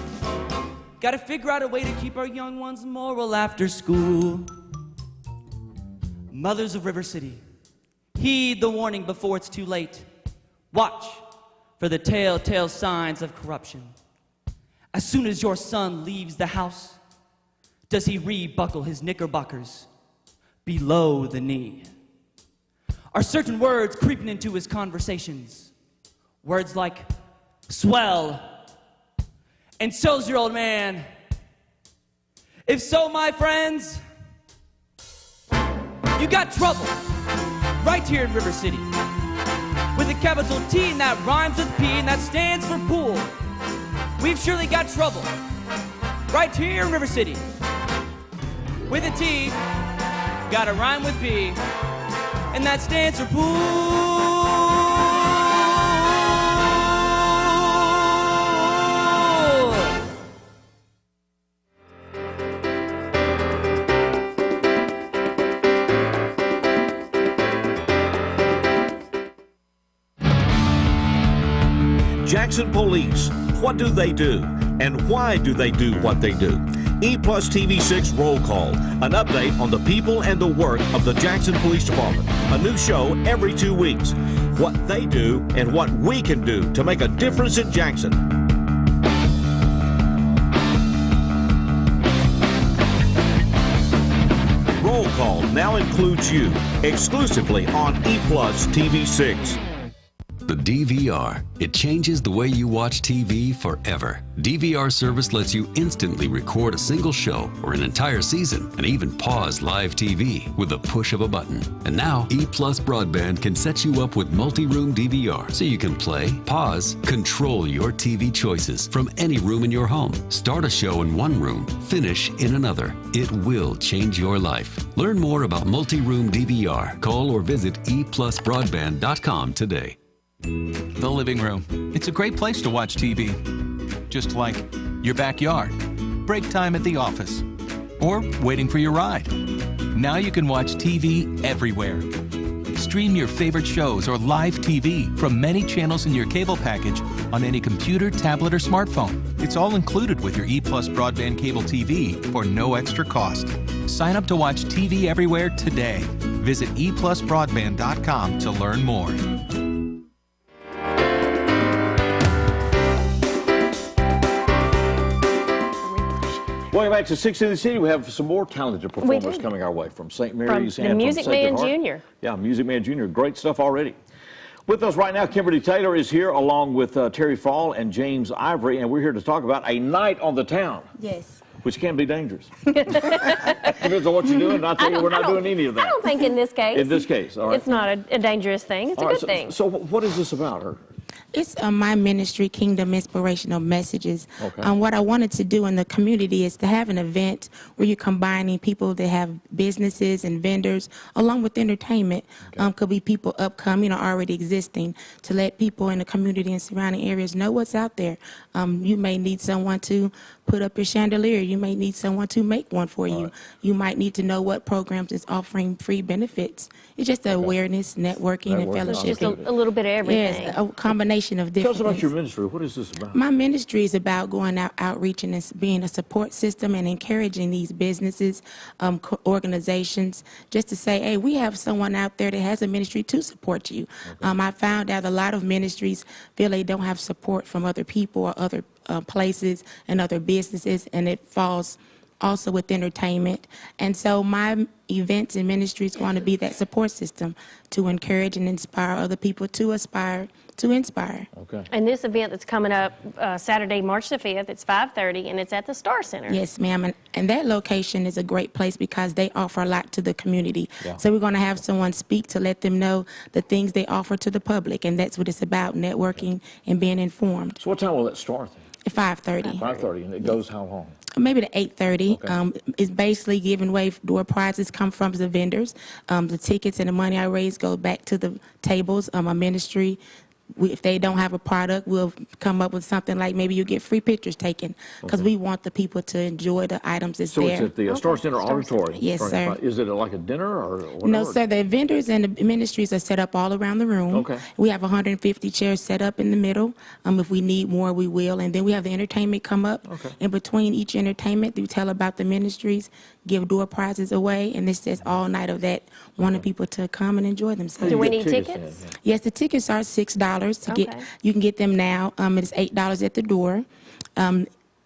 [SPEAKER 13] Gotta figure out a way to keep our young ones moral after school. Mothers of River City, heed the warning before it's too late. Watch for the telltale signs of corruption. As soon as your son leaves the house, does he rebuckle his knickerbockers below the knee? Are certain words creeping into his conversations? Words like swell and so's your old man. If so, my friends, you got trouble right here in River City, with a capital T and that rhymes with P and that stands for pool. We've surely got trouble right here in River City, with a T, got a rhyme with P, and that stands for pool.
[SPEAKER 1] Jackson Police, what do they do? And why do they do what they do? EPlusTV 6 Roll Call, an update on the people and the work of the Jackson Police Department. A new show every 2 weeks. What they do and what we can do to make a difference in Jackson. Roll Call now includes you, exclusively on EPlusTV 6.
[SPEAKER 10] The DVR. It changes the way you watch TV forever. DVR service lets you instantly record a single show or an entire season and even pause live TV with the push of a button. And now, EPlus Broadband can set you up with multi-room DVR so you can play, pause, control your TV choices from any room in your home. Start a show in one room, finish in another. It will change your life. Learn more about multi-room DVR. Call or visit EPlusBroadband.com today.
[SPEAKER 14] The living room. It's a great place to watch TV. Just like your backyard, break time at the office, or waiting for your ride. Now you can watch TV everywhere. Stream your favorite shows or live TV from many channels in your cable package on any computer, tablet, or smartphone. It's all included with your EPlus broadband cable TV for no extra cost. Sign up to watch TV everywhere today. Visit EPlusBroadband.com to learn more.
[SPEAKER 1] Going back to 6 in the City, we have some more talented performers coming our way from St. Mary's
[SPEAKER 2] from
[SPEAKER 1] and
[SPEAKER 2] the Music
[SPEAKER 1] from Sacred
[SPEAKER 2] Man
[SPEAKER 1] Heart.
[SPEAKER 2] Jr.
[SPEAKER 1] Yeah, Music Man Jr. Great stuff already. With us right now, Kimberly Taylor is here along with Terry Fall and James Ivory, and we're here to talk about a night on the town.
[SPEAKER 15] Yes.
[SPEAKER 1] Which can be dangerous. Depends on what you're doing. I tell you, we're not doing any of that.
[SPEAKER 2] I don't think in this case.
[SPEAKER 1] In this case, all right.
[SPEAKER 2] It's not a dangerous thing. It's a good thing.
[SPEAKER 1] So what is this about?
[SPEAKER 15] It's my ministry, Kingdom Inspirational Messages.
[SPEAKER 1] Okay.
[SPEAKER 15] What I wanted to do in the community is to have an event where you're combining people that have businesses and vendors along with entertainment.
[SPEAKER 1] Okay.
[SPEAKER 15] Could be people upcoming or already existing, to let people in the community and surrounding areas know what's out there. You may need someone to put up your chandelier. You may need someone to make one for you.
[SPEAKER 1] Right.
[SPEAKER 15] You might need to know what programs is offering free benefits. It's just awareness, networking, and fellowship.
[SPEAKER 2] Just a little bit of everything.
[SPEAKER 15] Yes, a combination of different
[SPEAKER 1] Tell us about
[SPEAKER 15] things.
[SPEAKER 1] your ministry. What is this about?
[SPEAKER 15] My ministry is about going out, outreaching and being a support system and encouraging these businesses, organizations, just to say, hey, we have someone out there that has a ministry to support you.
[SPEAKER 1] Okay.
[SPEAKER 15] I found out a lot of ministries feel they don't have support from other people or other places and other businesses, and it falls also with entertainment. And so my events and ministry is going to be that support system to encourage and inspire other people to aspire to inspire.
[SPEAKER 1] Okay.
[SPEAKER 2] And this event that's coming up Saturday, March the 5th, it's 5:30, and it's at the Star Center.
[SPEAKER 15] Yes, ma'am. And that location is a great place because they offer a lot to the community.
[SPEAKER 1] Yeah.
[SPEAKER 15] So we're going to have someone speak to let them know the things they offer to the public, and that's what it's about, networking and being informed.
[SPEAKER 1] So what time will it start?
[SPEAKER 15] At 5:30.
[SPEAKER 1] 5:30, and it goes how long?
[SPEAKER 15] Maybe to 8:30.
[SPEAKER 1] Okay.
[SPEAKER 15] It's basically giving away door prizes come from the vendors. The tickets and the money I raise go back to the tables. A ministry. If they don't have a product, we'll come up with something like maybe you get free pictures taken because we want the people to enjoy the items that's
[SPEAKER 1] So
[SPEAKER 15] there.
[SPEAKER 1] it's at the Star Center Auditorium?
[SPEAKER 15] Yes, sir.
[SPEAKER 1] Is it like a dinner or whatever?
[SPEAKER 15] No, sir. The vendors and the ministries are set up all around the room.
[SPEAKER 1] Okay.
[SPEAKER 15] We have 150 chairs set up in the middle. If we need more, we will. And then we have the entertainment come up.
[SPEAKER 1] Okay.
[SPEAKER 15] In between each entertainment, we tell about the ministries, give door prizes away, and it's just all night of that, wanting people to come and enjoy themselves.
[SPEAKER 2] Do we need tickets?
[SPEAKER 15] Yes, the tickets are $6 to get. You can get them now. It's $8 at the door.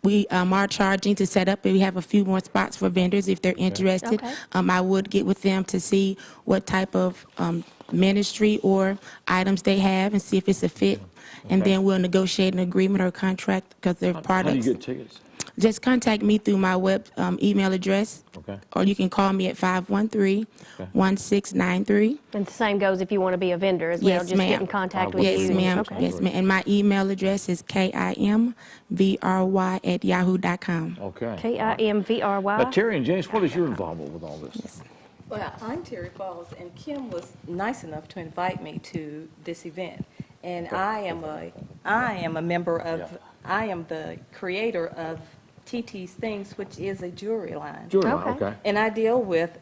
[SPEAKER 15] We are charging to set up, and we have a few more spots for vendors if they're interested.
[SPEAKER 2] Okay.
[SPEAKER 15] I would get with them to see what type of ministry or items they have and see if it's a fit. And then we'll negotiate an agreement or a contract because they're products.
[SPEAKER 1] How do you get tickets?
[SPEAKER 15] Just contact me through my web email address.
[SPEAKER 1] Okay.
[SPEAKER 15] Or you can call me at 513-1693.
[SPEAKER 2] And the same goes if you want to be a vendor as well.
[SPEAKER 15] Yes,
[SPEAKER 2] Just
[SPEAKER 15] ma'am.
[SPEAKER 2] get in contact with
[SPEAKER 15] Yes,
[SPEAKER 2] you.
[SPEAKER 15] ma'am.
[SPEAKER 2] Okay.
[SPEAKER 15] Yes, ma'am. And my email address is kimvry@yahoo.com.
[SPEAKER 1] Okay.
[SPEAKER 2] KIMVRY.
[SPEAKER 1] Now, Terry and James, what is your involvement with all this?
[SPEAKER 15] Yes.
[SPEAKER 16] Well, I'm Terry Falls, and Kim was nice enough to invite me to this event. And I am a member of, I am the creator of TT's Things, which is a jewelry line.
[SPEAKER 1] Jewelry line, okay.
[SPEAKER 16] And I deal with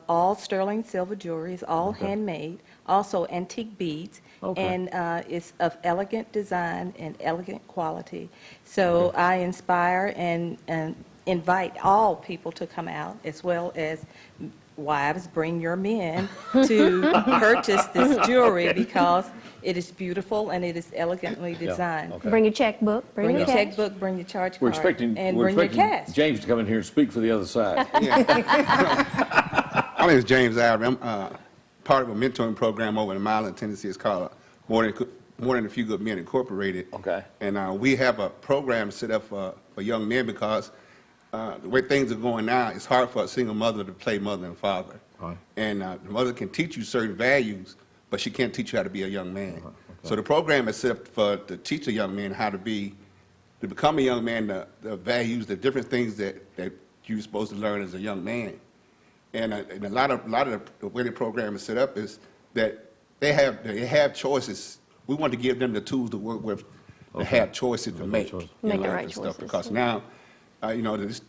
[SPEAKER 16] all sterling silver jewelry, it's all handmade, also antique beads, and it's of elegant design and elegant quality. So I inspire and invite all people to come out, as well as wives, bring your men to purchase this jewelry because it is beautiful and it is elegantly designed.
[SPEAKER 2] Bring your checkbook.
[SPEAKER 16] Bring your checkbook, bring your charge
[SPEAKER 1] We're
[SPEAKER 16] card,
[SPEAKER 1] expecting,
[SPEAKER 16] and
[SPEAKER 1] we're
[SPEAKER 16] bring your
[SPEAKER 1] expecting
[SPEAKER 16] cash.
[SPEAKER 1] James to come in here and speak for the other side.
[SPEAKER 17] My name is James Ivory. I'm part of a mentoring program over in Milan, Tennessee. It's called More Than a Few Good Men Incorporated.
[SPEAKER 1] Okay.
[SPEAKER 17] And we have a program set up for young men because the way things are going now, it's hard for a single mother to play mother and father.
[SPEAKER 1] Right.
[SPEAKER 17] And the mother can teach you certain values, but she can't teach you how to be a young man. So the program is set up to teach a young man how to become a young man, the values, the different things that you're supposed to learn as a young man. And a lot of the way the program is set up is that they have choices. We want to give them the tools to work with, to have choices to make in
[SPEAKER 2] Make the
[SPEAKER 17] life
[SPEAKER 2] right
[SPEAKER 17] and stuff.
[SPEAKER 2] choices.
[SPEAKER 17] Because now,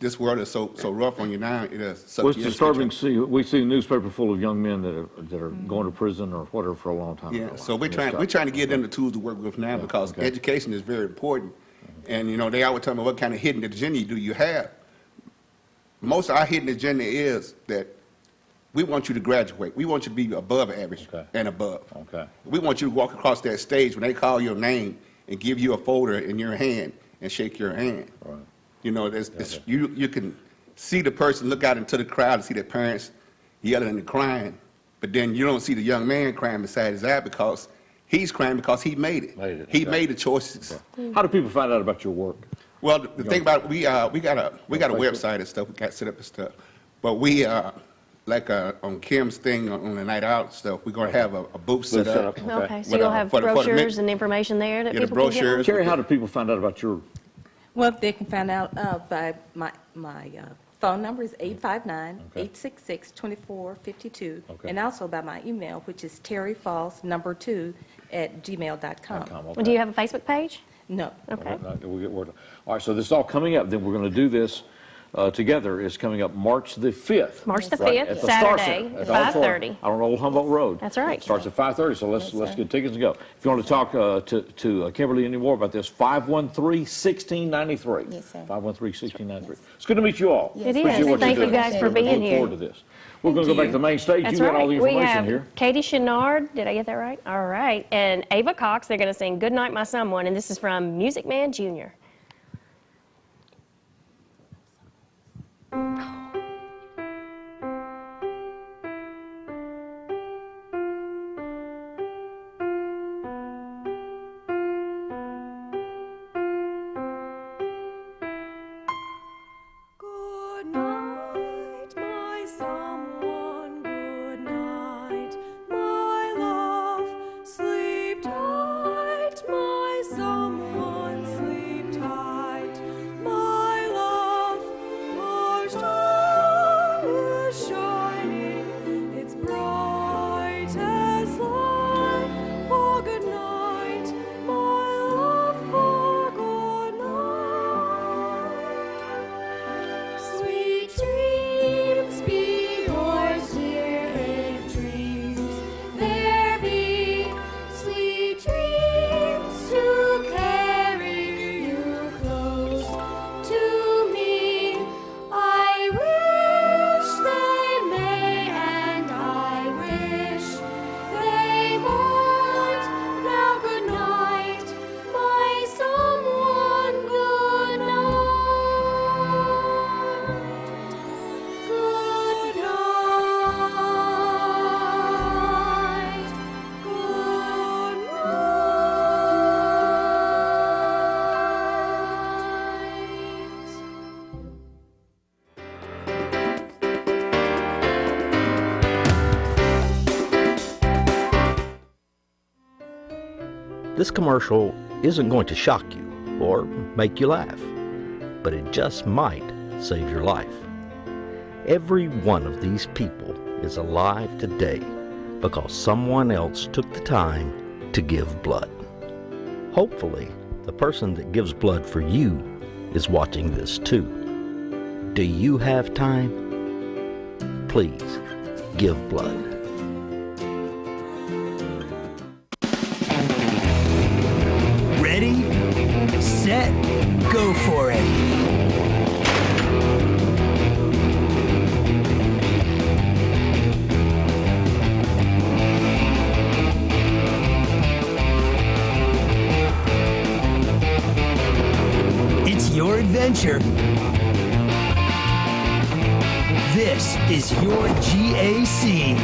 [SPEAKER 17] this world is so rough on you now. It is.
[SPEAKER 1] Well, it's disturbing to see. We see a newspaper full of young men that are going to prison or whatever for a long time.
[SPEAKER 17] Yeah, so we're trying to give them the tools to work with now because education is very important. And they always tell me what kind of hidden agenda do you have. Most of our hidden agenda is that we want you to graduate. We want you to be above average and above.
[SPEAKER 1] Okay.
[SPEAKER 17] We want you to walk across that stage when they call your name and give you a folder in your hand and shake your hand.
[SPEAKER 1] Right.
[SPEAKER 17] You can see the person look out into the crowd and see their parents yelling and crying, but then you don't see the young man crying beside his eye because He's crying because he made it. He made the choices.
[SPEAKER 1] Okay. How do people find out about your work?
[SPEAKER 17] Well, the thing about it, we got a website and stuff. We got set up and stuff. But we like on Kim's thing on the night out stuff, we're gonna have a booth set up.
[SPEAKER 2] Okay, so you'll have brochures and information there that people can get.
[SPEAKER 1] Carrie, how do people find out about your?
[SPEAKER 16] Well, they can find out by my phone number is 859-866-2452, and also by my email, which is terryfalls2@gmail.com.
[SPEAKER 2] Well, do you have a Facebook page?
[SPEAKER 16] No.
[SPEAKER 2] Okay.
[SPEAKER 1] We'll get word. All right, so this is all coming up. Then we're going to do this together. It's coming up March the 5th.
[SPEAKER 2] March the 5th,
[SPEAKER 1] right, at the
[SPEAKER 2] Saturday,
[SPEAKER 1] Star
[SPEAKER 2] at
[SPEAKER 1] Center,
[SPEAKER 2] 5:30.
[SPEAKER 1] out on Old Humboldt Road.
[SPEAKER 2] That's right.
[SPEAKER 1] It starts at 5:30, so let's get tickets and go. If you want to talk to Kimberly any more about this, 513-1693.
[SPEAKER 18] Yes, sir.
[SPEAKER 1] 513-1693. It's good to meet you all.
[SPEAKER 2] It is. Thank you guys for being
[SPEAKER 1] Look
[SPEAKER 2] here.
[SPEAKER 1] forward to this. We're going to go back to the main stage.
[SPEAKER 2] That's
[SPEAKER 1] You got
[SPEAKER 2] right.
[SPEAKER 1] all the information here.
[SPEAKER 2] We have Katie Chenard. Did I get that right? All right. And Ava Cox. They're going to sing Good Night, My Someone. And this is from Music Man Jr.
[SPEAKER 11] This commercial isn't going to shock you or make you laugh, but it just might save your life. Every one of these people is alive today because someone else took the time to give blood. Hopefully, the person that gives blood for you is watching this too. Do you have time? Please, give blood.
[SPEAKER 19] Ready, set, go for it. It's your adventure. This is your GAC.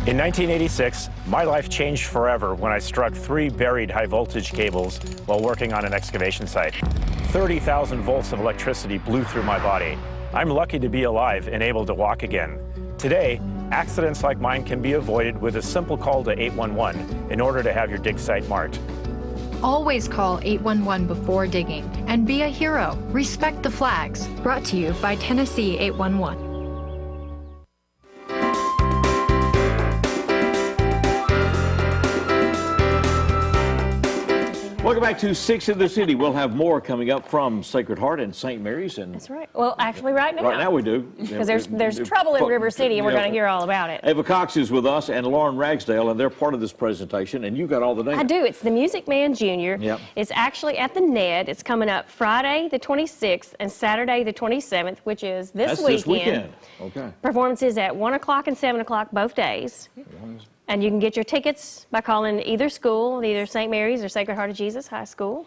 [SPEAKER 20] In 1986, my life changed forever when I struck 3 buried high-voltage cables while working on an excavation site. 30,000 volts of electricity blew through my body. I'm lucky to be alive and able to walk again. Today, accidents like mine can be avoided with a simple call to 811 in order to have your dig site marked.
[SPEAKER 21] Always call 811 before digging and be a hero. Respect the flags. Brought to you by Tennessee 811.
[SPEAKER 1] Welcome back to 6 in the City. We'll have more coming up from Sacred Heart and St. Mary's. And
[SPEAKER 2] that's right. Well, actually, right now.
[SPEAKER 1] Right now we do.
[SPEAKER 2] Because there's trouble in River City, and we're going to hear all about it.
[SPEAKER 1] Ava Cox is with us and Lauren Ragsdale, and they're part of this presentation. And you got all the names.
[SPEAKER 2] I do. It's the Music Man Jr.
[SPEAKER 1] Yep.
[SPEAKER 2] It's actually at the Ned. It's coming up Friday the 26th and Saturday the 27th, which is this weekend.
[SPEAKER 1] This weekend. Okay.
[SPEAKER 2] Performances at 1 o'clock and 7 o'clock both days. And you can get your tickets by calling either school, either St. Mary's or Sacred Heart of Jesus High School.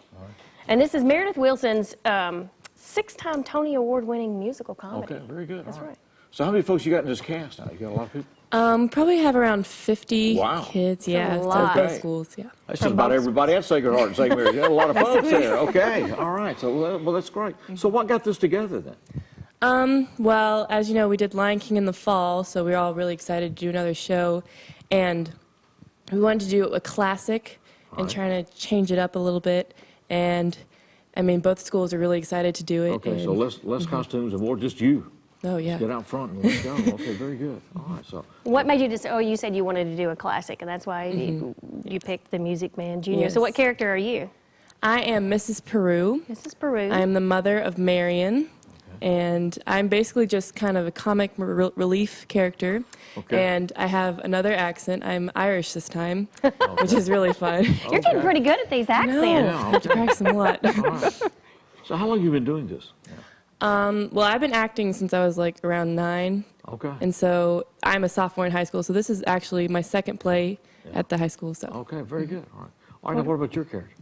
[SPEAKER 2] And this is Meredith Wilson's 6-time Tony Award-winning musical comedy.
[SPEAKER 1] Okay, very good.
[SPEAKER 2] That's
[SPEAKER 1] all
[SPEAKER 2] right.
[SPEAKER 1] So how many folks you got in this cast now? You got a lot of people?
[SPEAKER 18] Probably have around 50 kids, yeah.
[SPEAKER 2] That's a lot.
[SPEAKER 18] So both schools, yeah.
[SPEAKER 1] That's just about everybody at Sacred Heart and St. Mary's. You got a lot of folks there. Okay, all right. So, well, that's great. So what got this together then?
[SPEAKER 18] Well, as you know, we did Lion King in the fall, so we were all really excited to do another show. And we wanted to do a classic and trying to change it up a little bit. And, I mean, both schools are really excited to do it.
[SPEAKER 1] Okay, so less costumes and more just you.
[SPEAKER 18] Oh, yeah.
[SPEAKER 1] Let's get out front and let's go. Okay, very good. All right, so.
[SPEAKER 2] What made you decide, you said you wanted to do a classic, and that's why you picked the Music Man Jr.
[SPEAKER 18] Yes.
[SPEAKER 2] So what character are you?
[SPEAKER 18] I am Mrs. Peru.
[SPEAKER 2] Mrs. Peru.
[SPEAKER 18] I am the mother of Marion. And I'm basically just kind of a comic relief character.
[SPEAKER 1] Okay.
[SPEAKER 18] And I have another accent. I'm Irish this time, which is really fun.
[SPEAKER 2] You're getting pretty good at these accents.
[SPEAKER 18] I have to practice them a lot.
[SPEAKER 1] All right. So how long have you been doing this?
[SPEAKER 18] Well, I've been acting since I was like around 9.
[SPEAKER 1] Okay.
[SPEAKER 18] And so I'm a sophomore in high school. So this is actually my second play at the high school. So.
[SPEAKER 1] Okay, very good. All right. All right, now what about your character?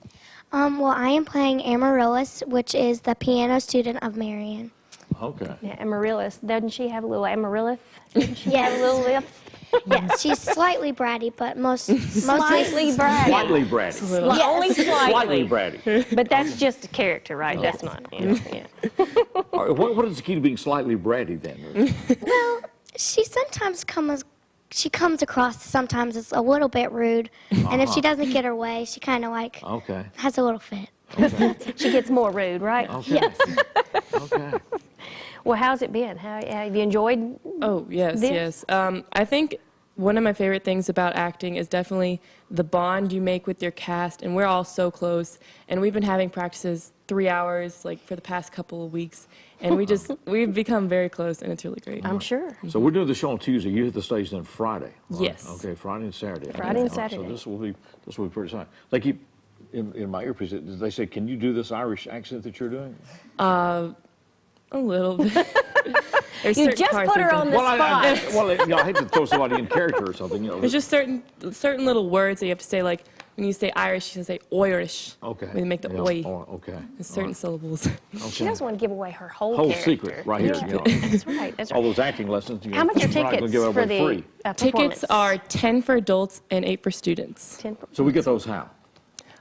[SPEAKER 22] Well, I am playing Amaryllis, which is the piano student of Marion.
[SPEAKER 1] Okay.
[SPEAKER 2] Yeah, Amaryllis. Doesn't she have a little Amaryllis?
[SPEAKER 22] Yes.
[SPEAKER 2] Have a little lift?
[SPEAKER 22] Yes, she's slightly bratty, but mostly
[SPEAKER 2] Slightly bratty.
[SPEAKER 1] Slightly bratty.
[SPEAKER 2] Yes. Only slightly.
[SPEAKER 1] Slightly bratty.
[SPEAKER 2] But that's just a character, right? That's not.
[SPEAKER 1] All right, what is the key to being slightly bratty then?
[SPEAKER 22] Well, she sometimes comes across sometimes as a little bit rude, and if she doesn't get her way, she kind of like has a little fit.
[SPEAKER 1] Okay.
[SPEAKER 2] She gets more rude, right?
[SPEAKER 1] Okay.
[SPEAKER 22] Yes.
[SPEAKER 1] Okay.
[SPEAKER 2] Well, how's it been? Have you enjoyed?
[SPEAKER 18] Oh, yes,
[SPEAKER 2] this?
[SPEAKER 18] yes. I think one of my favorite things about acting is definitely the bond you make with your cast, and we're all so close. And we've been having practices 3 hours, like for the past couple of weeks, and we've become very close, and it's really great.
[SPEAKER 2] I'm sure.
[SPEAKER 1] So we're doing the show on Tuesday. You hit the stage then Friday. Right?
[SPEAKER 18] Yes.
[SPEAKER 1] Okay, Friday and Saturday.
[SPEAKER 2] Friday and
[SPEAKER 1] All right,
[SPEAKER 2] Saturday.
[SPEAKER 1] So this will be pretty exciting. They keep in my earpiece. They say, "Can you do this Irish accent that you're doing?"
[SPEAKER 18] A little bit.
[SPEAKER 2] You just put her on the spot.
[SPEAKER 1] I hate to throw somebody in character or something. You know.
[SPEAKER 18] There's just certain little words that you have to say, like when you say Irish, you can say Irish.
[SPEAKER 1] Okay.
[SPEAKER 18] When you make the oi.
[SPEAKER 1] Okay.
[SPEAKER 18] There's certain syllables.
[SPEAKER 1] Okay.
[SPEAKER 2] She doesn't want to give away her whole character.
[SPEAKER 1] Secret right here. You know.
[SPEAKER 2] That's right. That's
[SPEAKER 1] All
[SPEAKER 2] right.
[SPEAKER 1] those acting lessons. You
[SPEAKER 2] How
[SPEAKER 1] know,
[SPEAKER 2] much are
[SPEAKER 1] we're not gonna
[SPEAKER 2] tickets
[SPEAKER 1] give
[SPEAKER 2] for
[SPEAKER 1] away
[SPEAKER 2] the
[SPEAKER 1] free.
[SPEAKER 2] performance?
[SPEAKER 18] Tickets are 10 for adults and 8 for students.
[SPEAKER 1] So we get those how?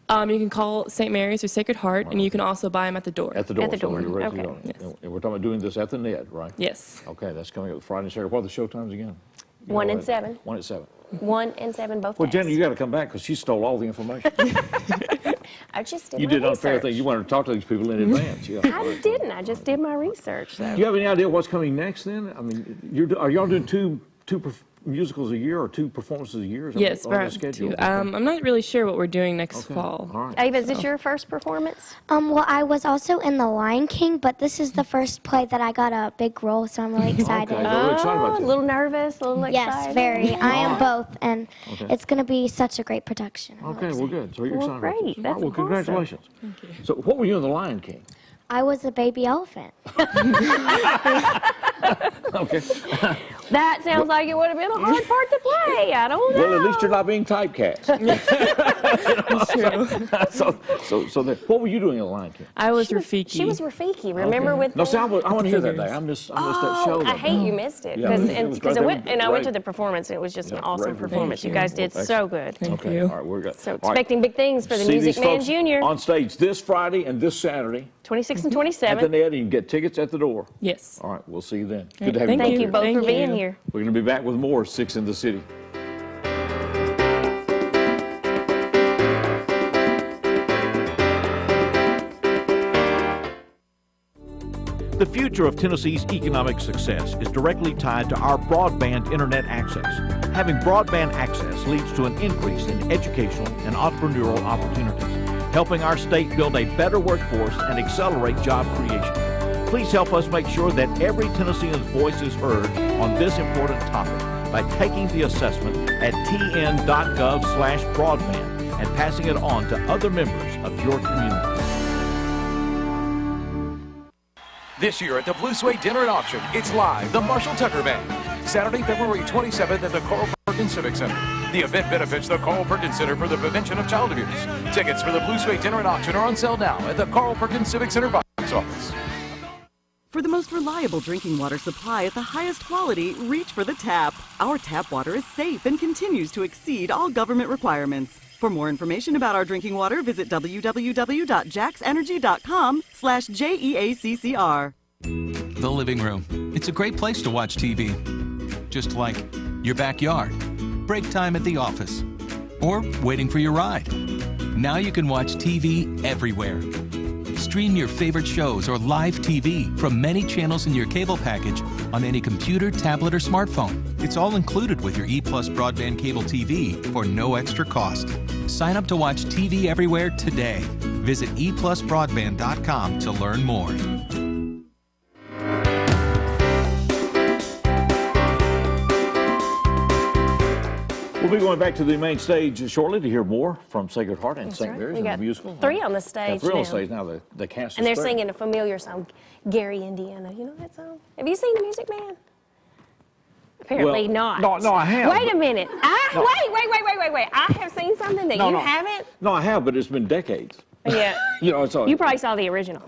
[SPEAKER 18] You can call St. Mary's or Sacred Heart, and you can also buy them at the door.
[SPEAKER 1] At the door.
[SPEAKER 18] At the
[SPEAKER 1] So
[SPEAKER 18] door.
[SPEAKER 1] you're ready to
[SPEAKER 18] Okay.
[SPEAKER 1] go.
[SPEAKER 18] Yes.
[SPEAKER 1] And we're talking about doing this at the Ned, right?
[SPEAKER 18] Yes.
[SPEAKER 1] Okay, that's coming up Friday and Saturday. What are the show times again?
[SPEAKER 2] 1 and 7.
[SPEAKER 1] 1 at 7.
[SPEAKER 2] 1 and 7 both
[SPEAKER 1] Well,
[SPEAKER 2] days.
[SPEAKER 1] Jenny, you got to come back because she stole all the information.
[SPEAKER 2] I just did
[SPEAKER 1] You
[SPEAKER 2] my
[SPEAKER 1] did unfair
[SPEAKER 2] research.
[SPEAKER 1] thing. You wanted to talk to these people in advance. Yeah.
[SPEAKER 2] I didn't. I just did my research. So.
[SPEAKER 1] Do you have any idea what's coming next then? I mean, are y'all doing two musicals a year or 2 performances a year? Is that
[SPEAKER 18] Yes,
[SPEAKER 1] on the
[SPEAKER 18] we're
[SPEAKER 1] schedule?
[SPEAKER 18] to. I'm not really sure what we're doing next fall.
[SPEAKER 1] All right.
[SPEAKER 2] Ava, is this your first performance?
[SPEAKER 22] Well, I was also in The Lion King, but this is the first play that I got a big role, so I'm really excited.
[SPEAKER 1] Okay, you're really excited about
[SPEAKER 2] A
[SPEAKER 1] this.
[SPEAKER 2] little nervous, a little excited.
[SPEAKER 22] Yes, very. I am both, and
[SPEAKER 1] Okay.
[SPEAKER 22] it's going to be such a great production.
[SPEAKER 1] Okay, well, good. So you're
[SPEAKER 2] Well,
[SPEAKER 1] excited about
[SPEAKER 2] great.
[SPEAKER 1] this.
[SPEAKER 2] That's
[SPEAKER 1] All right, well,
[SPEAKER 2] awesome.
[SPEAKER 1] congratulations.
[SPEAKER 18] Thank you.
[SPEAKER 1] So what were you in The Lion King?
[SPEAKER 22] I was a baby elephant.
[SPEAKER 1] Okay.
[SPEAKER 2] That sounds like it would have been a hard part to play. I don't know.
[SPEAKER 1] Well, at least you're not being typecast. So then, what were you doing in The Lion King?
[SPEAKER 18] I was Rafiki.
[SPEAKER 2] She was Rafiki. Remember with
[SPEAKER 1] No,
[SPEAKER 2] the...
[SPEAKER 1] see, I want to hear that day. I missed that show.
[SPEAKER 2] I hate you missed it
[SPEAKER 1] Yeah,
[SPEAKER 2] because
[SPEAKER 1] it was great.
[SPEAKER 2] I went
[SPEAKER 1] They were
[SPEAKER 2] I went to
[SPEAKER 1] great.
[SPEAKER 2] the performance and it was just an
[SPEAKER 1] Yeah,
[SPEAKER 2] awesome
[SPEAKER 1] great
[SPEAKER 2] performance. You
[SPEAKER 1] performance.
[SPEAKER 2] guys did
[SPEAKER 1] Well,
[SPEAKER 2] so good.
[SPEAKER 1] Okay, all right, we're good.
[SPEAKER 2] So
[SPEAKER 1] All right.
[SPEAKER 2] expecting big things for the
[SPEAKER 1] See
[SPEAKER 2] Music
[SPEAKER 1] these
[SPEAKER 2] Man
[SPEAKER 1] folks
[SPEAKER 2] Jr.
[SPEAKER 1] on stage this Friday and this Saturday
[SPEAKER 2] 26th and
[SPEAKER 1] at the
[SPEAKER 2] 27th.
[SPEAKER 1] Ned, and you can get tickets at the door.
[SPEAKER 18] Yes.
[SPEAKER 1] All right, we'll see you then.
[SPEAKER 18] All
[SPEAKER 1] Good to have
[SPEAKER 18] right,
[SPEAKER 1] you
[SPEAKER 2] Thank
[SPEAKER 1] both
[SPEAKER 2] you
[SPEAKER 1] here.
[SPEAKER 2] both
[SPEAKER 18] Thank
[SPEAKER 2] for being
[SPEAKER 18] you.
[SPEAKER 2] here.
[SPEAKER 1] We're going to be back with more 6 in the City. The future of Tennessee's economic success is directly tied to our broadband internet access. Having broadband access leads to an increase in educational and entrepreneurial opportunities, helping our state build a better workforce and accelerate job creation. Please help us make sure that every Tennessean's voice is heard on this important topic by taking the assessment at tn.gov/broadband and passing it on to other members of your community.
[SPEAKER 6] This year at the Blue Suede Dinner and Auction, it's live, the Marshall Tucker Band. Saturday, February 27th at the Carl Perkins Civic Center. The event benefits the Carl Perkins Center for the Prevention of Child Abuse. Tickets for the Blue Suede Dinner and Auction are on sale now at the Carl Perkins Civic Center box office.
[SPEAKER 5] For the most reliable drinking water supply at the highest quality, reach for the tap. Our tap water is safe and continues to exceed all government requirements. For more information about our drinking water, visit www.jaxenergy.com/JEACCR.
[SPEAKER 14] The living room. It's a great place to watch TV. Just like your backyard, break time at the office, or waiting for your ride. Now you can watch TV everywhere. Stream your favorite shows or live TV from many channels in your cable package on any computer, tablet, or smartphone. It's all included with your EPlus broadband cable TV for no extra cost. Sign up to watch TV everywhere today. Visit EPlusBroadband.com to learn more.
[SPEAKER 1] We'll be going back to the main stage shortly to hear more from Sacred Heart and
[SPEAKER 2] That's
[SPEAKER 1] St.
[SPEAKER 2] right.
[SPEAKER 1] Mary's
[SPEAKER 2] We
[SPEAKER 1] in the
[SPEAKER 2] got
[SPEAKER 1] musical.
[SPEAKER 2] 3 on the stage
[SPEAKER 1] Three on
[SPEAKER 2] now.
[SPEAKER 1] the stage now. The cast is
[SPEAKER 2] And they're
[SPEAKER 1] there.
[SPEAKER 2] singing a familiar song, Gary, Indiana. You know that song? Have you seen The Music Man? Apparently not.
[SPEAKER 1] No, I have.
[SPEAKER 2] Wait a minute.
[SPEAKER 1] No.
[SPEAKER 2] Wait. I have seen something that you haven't?
[SPEAKER 1] No, I have, but it's been decades.
[SPEAKER 2] Yeah.
[SPEAKER 1] You know, it's all.
[SPEAKER 2] You probably saw the original.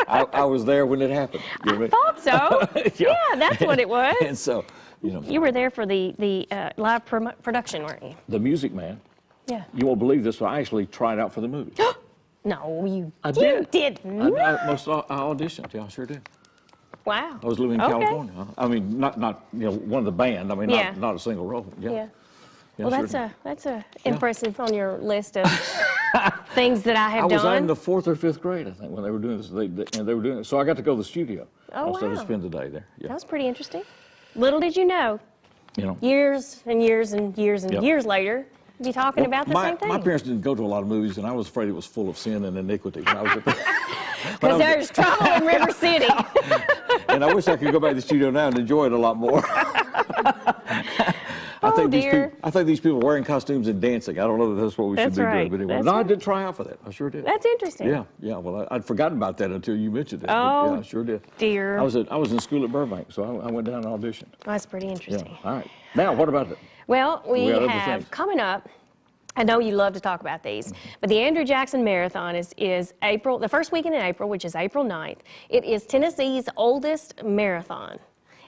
[SPEAKER 1] I was there when it happened. You know what
[SPEAKER 2] Thought so. Yeah, that's what it was.
[SPEAKER 1] And so, you know.
[SPEAKER 2] You were there for the live production, weren't you?
[SPEAKER 1] The Music Man.
[SPEAKER 2] Yeah.
[SPEAKER 1] You won't believe this, but I actually tried out for the movie.
[SPEAKER 2] No, you
[SPEAKER 1] I did.
[SPEAKER 2] did
[SPEAKER 1] I
[SPEAKER 2] not.
[SPEAKER 1] I auditioned. Yeah, I sure did.
[SPEAKER 2] Wow.
[SPEAKER 1] I was living in
[SPEAKER 2] Okay.
[SPEAKER 1] California. I mean, not you know, one of the band. I mean,
[SPEAKER 2] Yeah.
[SPEAKER 1] not a single role. Yeah.
[SPEAKER 2] Yeah.
[SPEAKER 1] Yeah,
[SPEAKER 2] Well,
[SPEAKER 1] sure
[SPEAKER 2] that's impressive on your list of things that I have
[SPEAKER 1] I was
[SPEAKER 2] done.
[SPEAKER 1] in the 4th or 5th grade, I think, when they were doing this. And they were doing it. So I got to go to the studio.
[SPEAKER 2] Oh,
[SPEAKER 1] instead of
[SPEAKER 2] wow.
[SPEAKER 1] spend the day there. Yeah.
[SPEAKER 2] That was pretty interesting. Little did you know,
[SPEAKER 1] You know.
[SPEAKER 2] years and years and years and
[SPEAKER 1] Yep.
[SPEAKER 2] years later, you'd be talking about the same thing.
[SPEAKER 1] My parents didn't go to a lot of movies, and I was afraid it was full of sin and iniquity. When I was
[SPEAKER 2] Because there's trouble in River City.
[SPEAKER 1] and I wish I could go back to the studio now and enjoy it a lot more. I think these people wearing costumes and dancing. I don't know that that's what we should be doing. But anyway, I did try out for that. I sure did.
[SPEAKER 2] That's interesting.
[SPEAKER 1] Yeah. Well, I'd forgotten about that until you mentioned it. But,
[SPEAKER 2] Oh,
[SPEAKER 1] yeah, I sure did.
[SPEAKER 2] dear.
[SPEAKER 1] I was in school at Burbank, so I went down and auditioned.
[SPEAKER 2] That's pretty interesting.
[SPEAKER 1] Yeah. All right. Now, what about it?
[SPEAKER 2] Well, we
[SPEAKER 1] got other
[SPEAKER 2] have
[SPEAKER 1] things.
[SPEAKER 2] coming up, I know you love to talk about these, but the Andrew Jackson Marathon is April, the first weekend in April, which is April 9th. It is Tennessee's oldest marathon,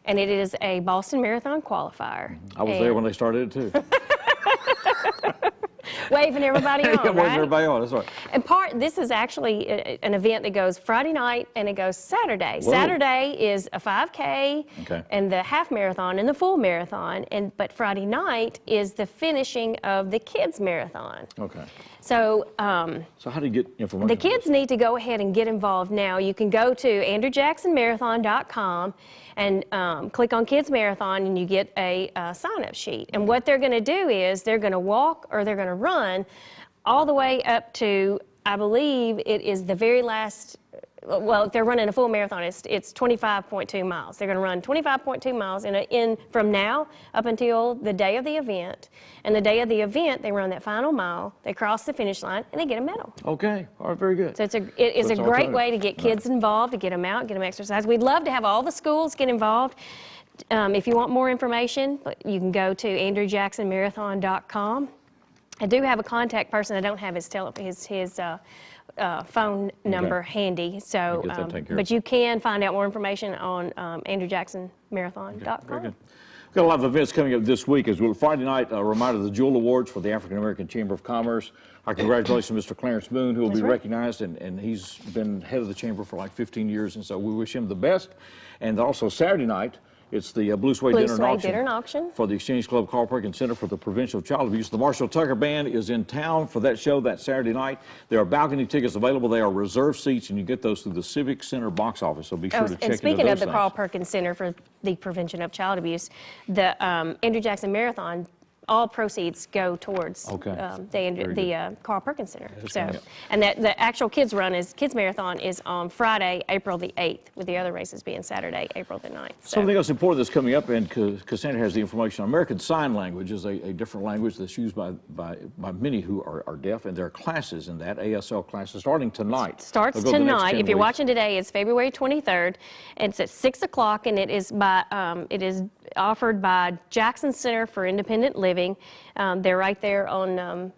[SPEAKER 2] and it is a Boston Marathon qualifier.
[SPEAKER 1] I was there when they started it, too.
[SPEAKER 2] Waving everybody on,
[SPEAKER 1] Waving
[SPEAKER 2] right?
[SPEAKER 1] everybody on, that's right.
[SPEAKER 2] And this is actually an event that goes Friday night and it goes Saturday.
[SPEAKER 1] Whoa.
[SPEAKER 2] Saturday is a 5K
[SPEAKER 1] Okay.
[SPEAKER 2] and the half marathon and the full marathon, but Friday night is the finishing of the kids marathon.
[SPEAKER 1] Okay.
[SPEAKER 2] So
[SPEAKER 1] So how do you get information?
[SPEAKER 2] the kids need to go ahead and get involved now. You can go to AndrewJacksonMarathon.com and click on Kids Marathon, and you get a sign-up sheet. And what they're going to do is they're going to walk or they're going to run all the way up to, I believe it is the very last. Well, if they're running a full marathon, it's 25.2 miles. They're going to run 25.2 miles from now up until the day of the event. And the day of the event, they run that final mile, they cross the finish line, and they get a medal.
[SPEAKER 1] Okay. All right, very good.
[SPEAKER 2] So it is a great way to get kids involved, to get them out, get them exercise. We'd love to have all the schools get involved. If you want more information, you can go to AndrewJacksonMarathon.com. I do have a contact person. I don't have his phone number handy, so but you can find out more information on AndrewJacksonMarathon.com.
[SPEAKER 1] Very good. We've got a lot of events coming up this week. As well, Friday night, a reminder of the Jewel Awards for the African American Chamber of Commerce. Our congratulations to Mr. Clarence Boone, who will be recognized, and he's been head of the chamber for like 15 years, and so we wish him the best. And also Saturday night, it's the Blue Suede Dinner and Auction for the Exchange Club Carl Perkins Center for the Prevention of Child Abuse. The Marshall Tucker Band is in town for that show that Saturday night. There are balcony tickets available. They are reserved seats, and you get those through the Civic Center box office, so be sure to check into those
[SPEAKER 2] And speaking of the
[SPEAKER 1] things.
[SPEAKER 2] Carl Perkins Center for the Prevention of Child Abuse, the Andrew Jackson Marathon, all proceeds go towards the Carl Perkins Center. And the actual kids marathon is on Friday, April the 8th, with the other races being Saturday, April the 9th. So.
[SPEAKER 1] Something else important that's coming up, and Cassandra has the information. American Sign Language is a different language that's used by many who are deaf, and there are classes in that, ASL classes, starting tonight.
[SPEAKER 2] Starts tonight. If you're watching today, it's February 23rd. It's at 6 o'clock, and it is offered by Jackson Center for Independent Living. They're right there on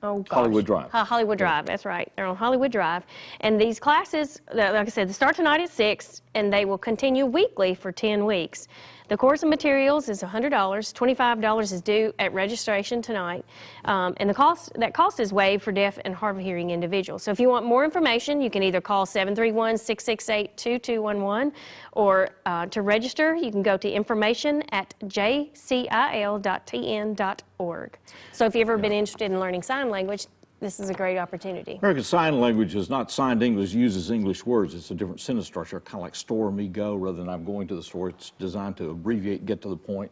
[SPEAKER 2] Oh, gosh.
[SPEAKER 1] Hollywood Drive.
[SPEAKER 2] Hollywood Drive, that's right. They're on Hollywood Drive. And these classes, like I said, they start tonight at 6, and they will continue weekly for 10 weeks. The course of materials is $100. $25 is due at registration tonight. And that cost is waived for deaf and hard of hearing individuals. So if you want more information, you can either call 731-668-2211, or to register, you can go to information@jcil.tn.org. So if you've ever been interested in learning sign language, this is a great opportunity.
[SPEAKER 1] American Sign Language is not signed English, uses English words. It's a different sentence structure, kind of like store, me, go, rather than I'm going to the store. It's designed to abbreviate, get to the point.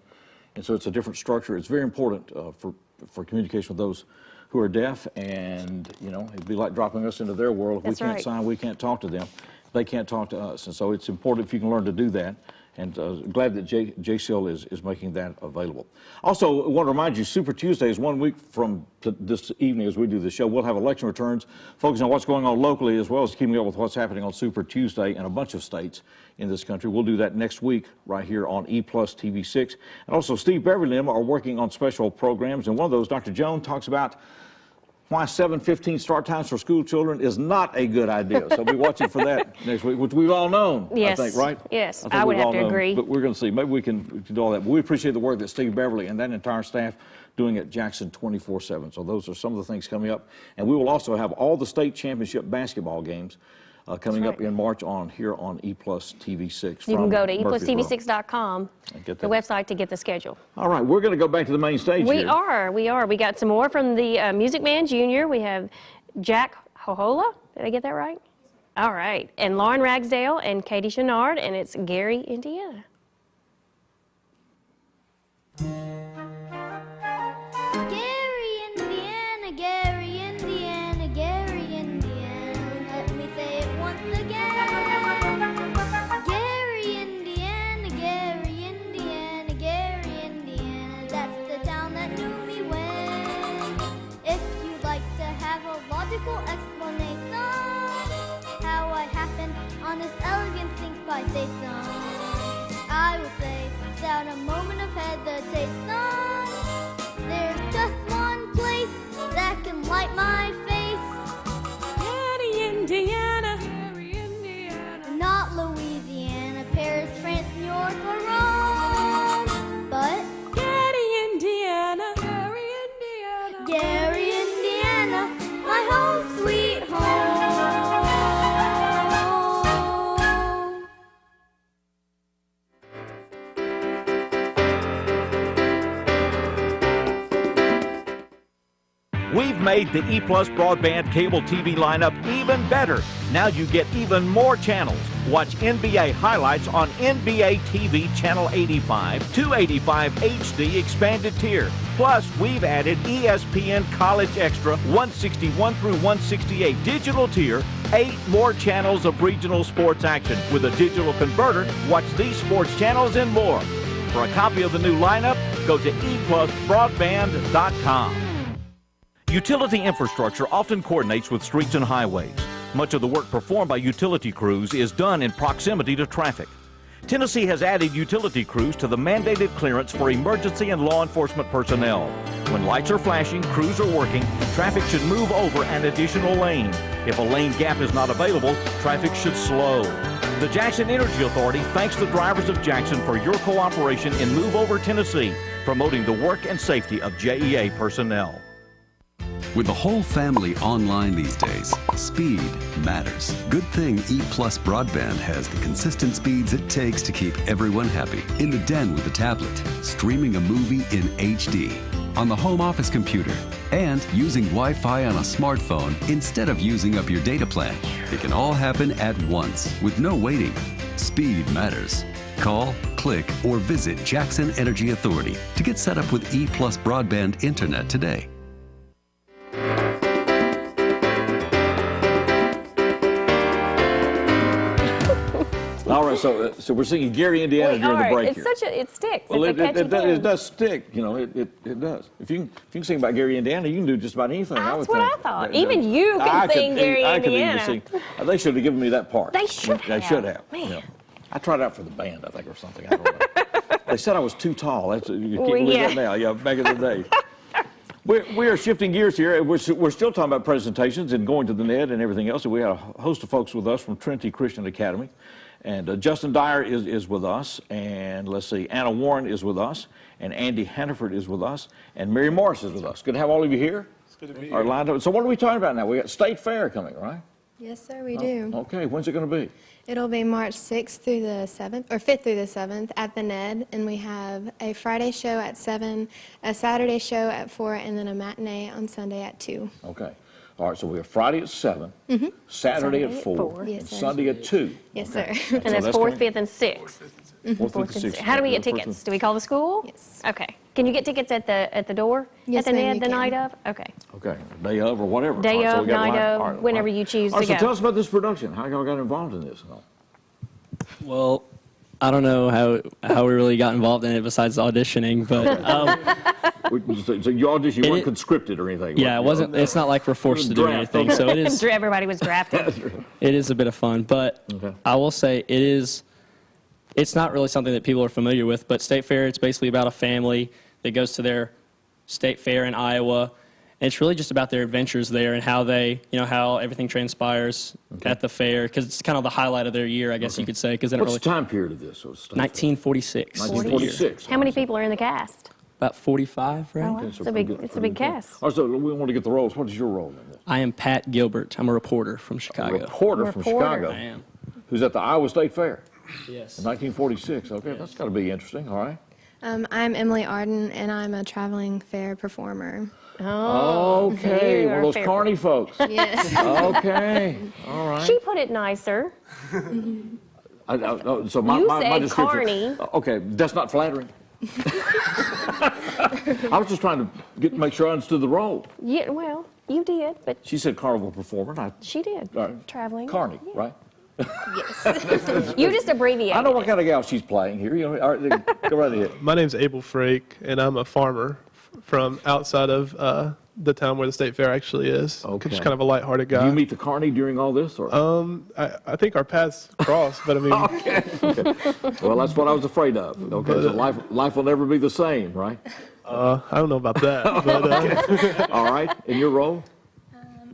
[SPEAKER 1] And so it's a different structure. It's very important for communication with those who are deaf, and, you know, it'd be like dropping us into their world. If we can't sign, we can't talk to them. They can't talk to us. And so it's important if you can learn to do that. And glad that JCL is making that available. Also, I want to remind you, Super Tuesday is 1 week from this evening as we do the show. We'll have election returns, focusing on what's going on locally as well as keeping up with what's happening on Super Tuesday in a bunch of states in this country. We'll do that next week right here on EPlusTV 6. And also, Steve Beverly and them are working on special programs. And one of those, Dr. Joan, talks about why 7:15 start times for school children is not a good idea. So be watching for that next week, which we've all known,
[SPEAKER 2] yes.
[SPEAKER 1] I think, right?
[SPEAKER 2] Yes,
[SPEAKER 1] I
[SPEAKER 2] would have to agree.
[SPEAKER 1] But we're going to see. Maybe we can do all that. But we appreciate the work that Steve Beverly and that entire staff doing at Jackson 24/7. So those are some of the things coming up. And we will also have all the state championship basketball games coming up in March here on EPlusTV 6.
[SPEAKER 2] You can go to EPlusTV6.com, the website, to get the schedule.
[SPEAKER 1] All right, we're going to go back to the main stage
[SPEAKER 2] We are. We got some more from the Music Man Jr. We have Jack Hohola. Did I get that right? All right. And Lauren Ragsdale and Katie Chenard, and it's Gary, Indiana.
[SPEAKER 3] Explanation how I happened on this elegant things by Satan. I would say, without a moment of hesitation, there's just one place that can light my face. Gary, Indiana. Gary, Indiana. Not Louisiana, Paris, France, New York, or Rome, but Gary, Indiana. Gary, Indiana. Gary, Indiana. My home, sweet home.
[SPEAKER 1] We've made the ePlus broadband cable TV lineup even better. Now you get even more channels. Watch NBA highlights on NBA TV Channel 85, 285 HD expanded tier. Plus, we've added ESPN College Extra 161 through 168 digital tier, 8 more channels of regional sports action. With a digital converter, watch these sports channels and more. For a copy of the new lineup, go to EPlusBroadband.com. Utility infrastructure often coordinates with streets and highways. Much of the work performed by utility crews is done in proximity to traffic. Tennessee has added utility crews to the mandated clearance for emergency and law enforcement personnel. When lights are flashing, crews are working, traffic should move over an additional lane. If a lane gap is not available, traffic should slow. The Jackson Energy Authority thanks the drivers of Jackson for your cooperation in Move Over Tennessee, promoting the work and safety of JEA personnel.
[SPEAKER 10] With the whole family online these days, speed matters. Good thing EPlus Broadband has the consistent speeds it takes to keep everyone happy. In the den with a tablet, streaming a movie in HD, on the home office computer, and using Wi-Fi on a smartphone instead of using up your data plan. It can all happen at once with no waiting. Speed matters. Call, click, or visit Jackson Energy Authority to get set up with EPlus Broadband Internet today.
[SPEAKER 1] All right, so we're singing Gary, Indiana during the break
[SPEAKER 2] it's
[SPEAKER 1] here.
[SPEAKER 2] It sticks.
[SPEAKER 1] Well,
[SPEAKER 2] it's a catchy tune.
[SPEAKER 1] it does stick. You know, it does. If you can sing about Gary, Indiana, you can do just about anything.
[SPEAKER 2] That's what I thought. Even you can sing Gary, Indiana.
[SPEAKER 1] I could even sing. They should have given me that part.
[SPEAKER 2] They should have.
[SPEAKER 1] They should have.
[SPEAKER 2] Man.
[SPEAKER 1] Yeah. I tried out for the band, I think, or something. I don't know. They said I was too tall. You can't believe that now. Yeah, back in the day. We are shifting gears here. We're still talking about presentations and going to the net and everything else. We have a host of folks with us from Trinity Christian Academy. And Justin Dyer is with us. And let's see, Anna Warren is with us. And Andy Hannaford is with us. And Mary Morris is with us. Good to have all of you here.
[SPEAKER 4] It's good to be
[SPEAKER 1] Are
[SPEAKER 4] here.
[SPEAKER 1] lined up. So what are we talking about now? We got State Fair coming, right?
[SPEAKER 8] Yes, sir, we do.
[SPEAKER 1] Okay, when's it going to be?
[SPEAKER 8] It'll be March 6th through the 7th, or 5th through the 7th at the NED, and we have a Friday show at 7, a Saturday show at 4, and then a matinee on Sunday at 2.
[SPEAKER 1] Okay. All right, so we have Friday at 7, Saturday at 4,
[SPEAKER 8] Yes,
[SPEAKER 1] and
[SPEAKER 8] sir.
[SPEAKER 1] Sunday at 2.
[SPEAKER 8] Yes,
[SPEAKER 1] Okay.
[SPEAKER 8] sir.
[SPEAKER 2] And that's 4th, 5th, and 6th.
[SPEAKER 1] 4th, 5th, and 6th.
[SPEAKER 2] How do we get tickets? Do we call the school?
[SPEAKER 8] Yes.
[SPEAKER 2] Okay. Can you get tickets at the door?
[SPEAKER 8] Yes,
[SPEAKER 2] at the
[SPEAKER 8] ma'am,
[SPEAKER 2] NED
[SPEAKER 8] you
[SPEAKER 2] the
[SPEAKER 8] can.
[SPEAKER 2] night of? Okay.
[SPEAKER 1] Okay, day of or whatever.
[SPEAKER 2] Day
[SPEAKER 1] All right, so
[SPEAKER 2] of,
[SPEAKER 1] we got
[SPEAKER 2] night
[SPEAKER 1] line-
[SPEAKER 2] of,
[SPEAKER 1] all right,
[SPEAKER 2] whenever
[SPEAKER 1] all right.
[SPEAKER 2] you choose
[SPEAKER 1] All right,
[SPEAKER 2] to
[SPEAKER 1] so
[SPEAKER 2] go.
[SPEAKER 1] tell us about this production. How y'all got involved in this?
[SPEAKER 23] Well, I don't know how we really got involved in it besides auditioning, but
[SPEAKER 1] So you weren't conscripted or anything?
[SPEAKER 23] yeah, it wasn't. It's not like we're forced to do
[SPEAKER 1] Draft,
[SPEAKER 23] anything. So it is.
[SPEAKER 2] Everybody was drafted.
[SPEAKER 23] It is a bit of fun, but I will say it is. It's not really something that people are familiar with, but State Fair, it's basically about a family that goes to their state fair in Iowa. And it's really just about their adventures there and how they, how everything transpires at the fair, because it's kind of the highlight of their year, I guess you could say. Because
[SPEAKER 1] What's the time period of this?
[SPEAKER 23] 1946.
[SPEAKER 1] 1946.
[SPEAKER 2] How many people are in the cast?
[SPEAKER 23] About 45, right?
[SPEAKER 2] Oh, wow. It's a big cast.
[SPEAKER 1] All right, so we want to get the roles. What is your role in this?
[SPEAKER 23] I am Pat Gilbert. I'm a reporter from Chicago.
[SPEAKER 1] A reporter from Chicago.
[SPEAKER 23] I am.
[SPEAKER 1] Who's at the Iowa State Fair?
[SPEAKER 23] Yes.
[SPEAKER 1] In 1946. Okay, that's got to be interesting. All right.
[SPEAKER 8] I'm Emily Arden, and I'm a traveling fair performer.
[SPEAKER 1] Okay,
[SPEAKER 8] you
[SPEAKER 1] well,
[SPEAKER 8] are
[SPEAKER 1] those
[SPEAKER 8] fair
[SPEAKER 1] carny folks.
[SPEAKER 8] Yes.
[SPEAKER 1] Okay, all right.
[SPEAKER 2] She put it nicer.
[SPEAKER 1] So my
[SPEAKER 2] said
[SPEAKER 1] description.
[SPEAKER 2] carny.
[SPEAKER 1] Okay, that's not flattering. I was just trying to make sure I understood the role.
[SPEAKER 2] Yeah, well, you did, but
[SPEAKER 1] She said carnival performer.
[SPEAKER 2] she did.
[SPEAKER 1] All right.
[SPEAKER 2] Traveling.
[SPEAKER 1] Carney, right?
[SPEAKER 2] Yes. You just abbreviated.
[SPEAKER 1] I know what kind of gal she's playing here. All right, go right ahead.
[SPEAKER 4] My name's Abel Frake, and I'm a farmer from outside of the town where the state fair actually is.
[SPEAKER 1] Okay.
[SPEAKER 4] Just kind of a lighthearted guy.
[SPEAKER 1] Did you meet the carney during all this? Or?
[SPEAKER 4] I think our paths crossed, but I mean.
[SPEAKER 1] Okay. Well, that's what I was afraid of. Okay, so life will never be the same, right?
[SPEAKER 4] I don't know about that. But,
[SPEAKER 1] All right, in your role?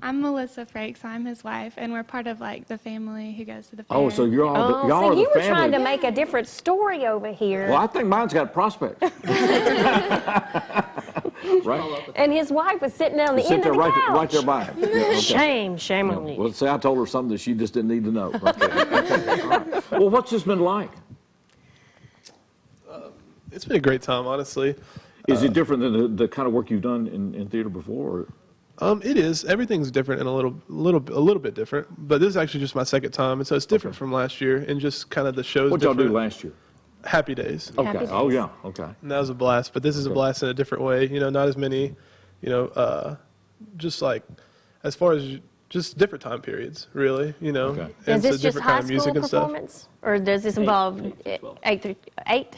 [SPEAKER 24] I'm Melissa Frakes. I'm his wife, and we're part of the family who goes to the fair.
[SPEAKER 1] Oh, so you're all y'all
[SPEAKER 2] so
[SPEAKER 1] are the
[SPEAKER 2] you were
[SPEAKER 1] family.
[SPEAKER 2] trying to make a different story over here.
[SPEAKER 1] Well, I think mine's got prospects. Right?
[SPEAKER 2] And his wife was sitting down the
[SPEAKER 1] Sit
[SPEAKER 2] end
[SPEAKER 1] there
[SPEAKER 2] of the couch.
[SPEAKER 1] right there by him. Yeah, okay.
[SPEAKER 2] Shame on you.
[SPEAKER 1] Well, say I told her something that she just didn't need to know. Okay. Okay. All right. Well, what's this been like?
[SPEAKER 4] it's been a great time, honestly.
[SPEAKER 1] Is it different than the kind of work you've done in theater before? Or?
[SPEAKER 4] It is. Everything's different and a little bit different. But this is actually just my second time, and so it's different from last year, and just kind of the shows.
[SPEAKER 1] What y'all do last year?
[SPEAKER 4] Happy Days.
[SPEAKER 1] Okay. Happy Days. Oh yeah. Okay.
[SPEAKER 4] And that was a blast, but this is a blast in a different way. Not as many. Just like as far as just different time periods, really.
[SPEAKER 1] Okay.
[SPEAKER 4] And
[SPEAKER 2] Is this
[SPEAKER 4] so
[SPEAKER 2] just
[SPEAKER 4] different
[SPEAKER 2] high
[SPEAKER 4] kind of music
[SPEAKER 2] school
[SPEAKER 4] and stuff.
[SPEAKER 2] performance, or does this involve 8 through 8?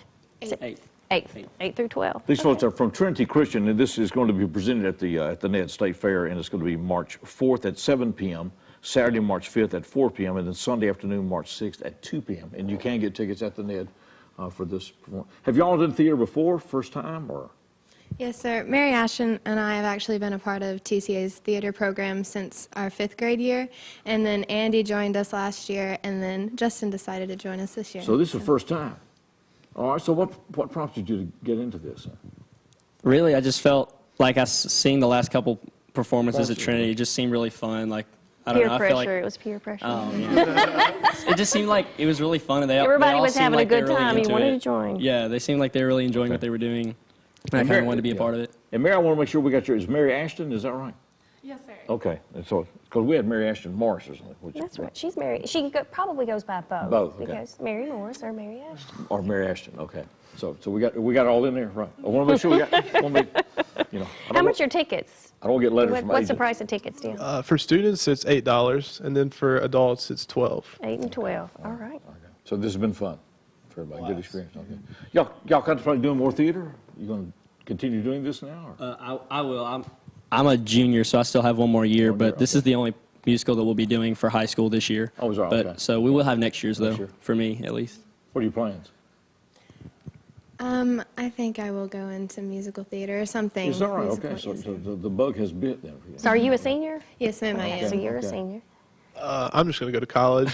[SPEAKER 2] 8 through 12.
[SPEAKER 1] These folks are from Trinity Christian, and this is going to be presented at the NED State Fair, and it's going to be March 4th at 7 p.m., Saturday, March 5th at 4 p.m., and then Sunday afternoon, March 6th at 2 p.m. And you can get tickets at the NED for this performance. Have y'all done theater before, first time, or?
[SPEAKER 8] Yes, sir. Mary Ashton and I have actually been a part of TCA's theater program since our 5th grade year, and then Andy joined us last year, and then Justin decided to join us this year.
[SPEAKER 1] So this is the first time. All right, so what prompted you to get into this?
[SPEAKER 23] Really, I just felt like seeing the last couple performances at Trinity. It just seemed really fun. Like I don't
[SPEAKER 2] Peer
[SPEAKER 23] know. I
[SPEAKER 2] pressure.
[SPEAKER 23] feel like
[SPEAKER 2] It was peer pressure.
[SPEAKER 23] it just seemed like it was really fun, and
[SPEAKER 2] Everybody
[SPEAKER 23] all
[SPEAKER 2] was
[SPEAKER 23] seemed
[SPEAKER 2] having a
[SPEAKER 23] like they
[SPEAKER 2] good
[SPEAKER 23] were really
[SPEAKER 2] time. You
[SPEAKER 23] into
[SPEAKER 2] wanted
[SPEAKER 23] it.
[SPEAKER 2] to join.
[SPEAKER 23] Yeah, they seemed like they were really enjoying what they were doing. And I kind of wanted to be a part of it.
[SPEAKER 1] And Mary, I want to make sure we got is Mary Ashton, is that right?
[SPEAKER 24] Yes, sir.
[SPEAKER 1] Okay, and so, because we had Mary Ashton Morris or something.
[SPEAKER 2] That's right. She's married. She probably goes by both.
[SPEAKER 1] Both, okay.
[SPEAKER 2] Because Mary Morris or Mary Ashton.
[SPEAKER 1] Or Mary Ashton, okay. So we got it all in there, right? I want to make sure we got,
[SPEAKER 2] How much are tickets?
[SPEAKER 1] I don't get letters from
[SPEAKER 2] What's the
[SPEAKER 1] agents.
[SPEAKER 2] price of tickets, Dan?
[SPEAKER 4] For students, it's $8, and then for adults, it's $12.
[SPEAKER 2] 8 and 12. All right.
[SPEAKER 1] So this has been fun for everybody, good experience, okay. Y'all contemplating doing more theater? You going to continue doing this now? Or?
[SPEAKER 23] I will. I'm a junior, so I still have one more year, but this is the only musical that we'll be doing for high school this year.
[SPEAKER 1] Oh, is that
[SPEAKER 23] but
[SPEAKER 1] okay.
[SPEAKER 23] So we will have next year's, though, for me at least.
[SPEAKER 1] What are your plans?
[SPEAKER 8] I think I will go into musical theater or something.
[SPEAKER 1] Is that right?
[SPEAKER 8] musical,
[SPEAKER 1] Okay, so
[SPEAKER 8] yes,
[SPEAKER 1] the bug has bit then for you.
[SPEAKER 2] So are you a senior?
[SPEAKER 8] Yes, ma'am, I am.
[SPEAKER 2] So you're a senior.
[SPEAKER 4] I'm just going to go to college.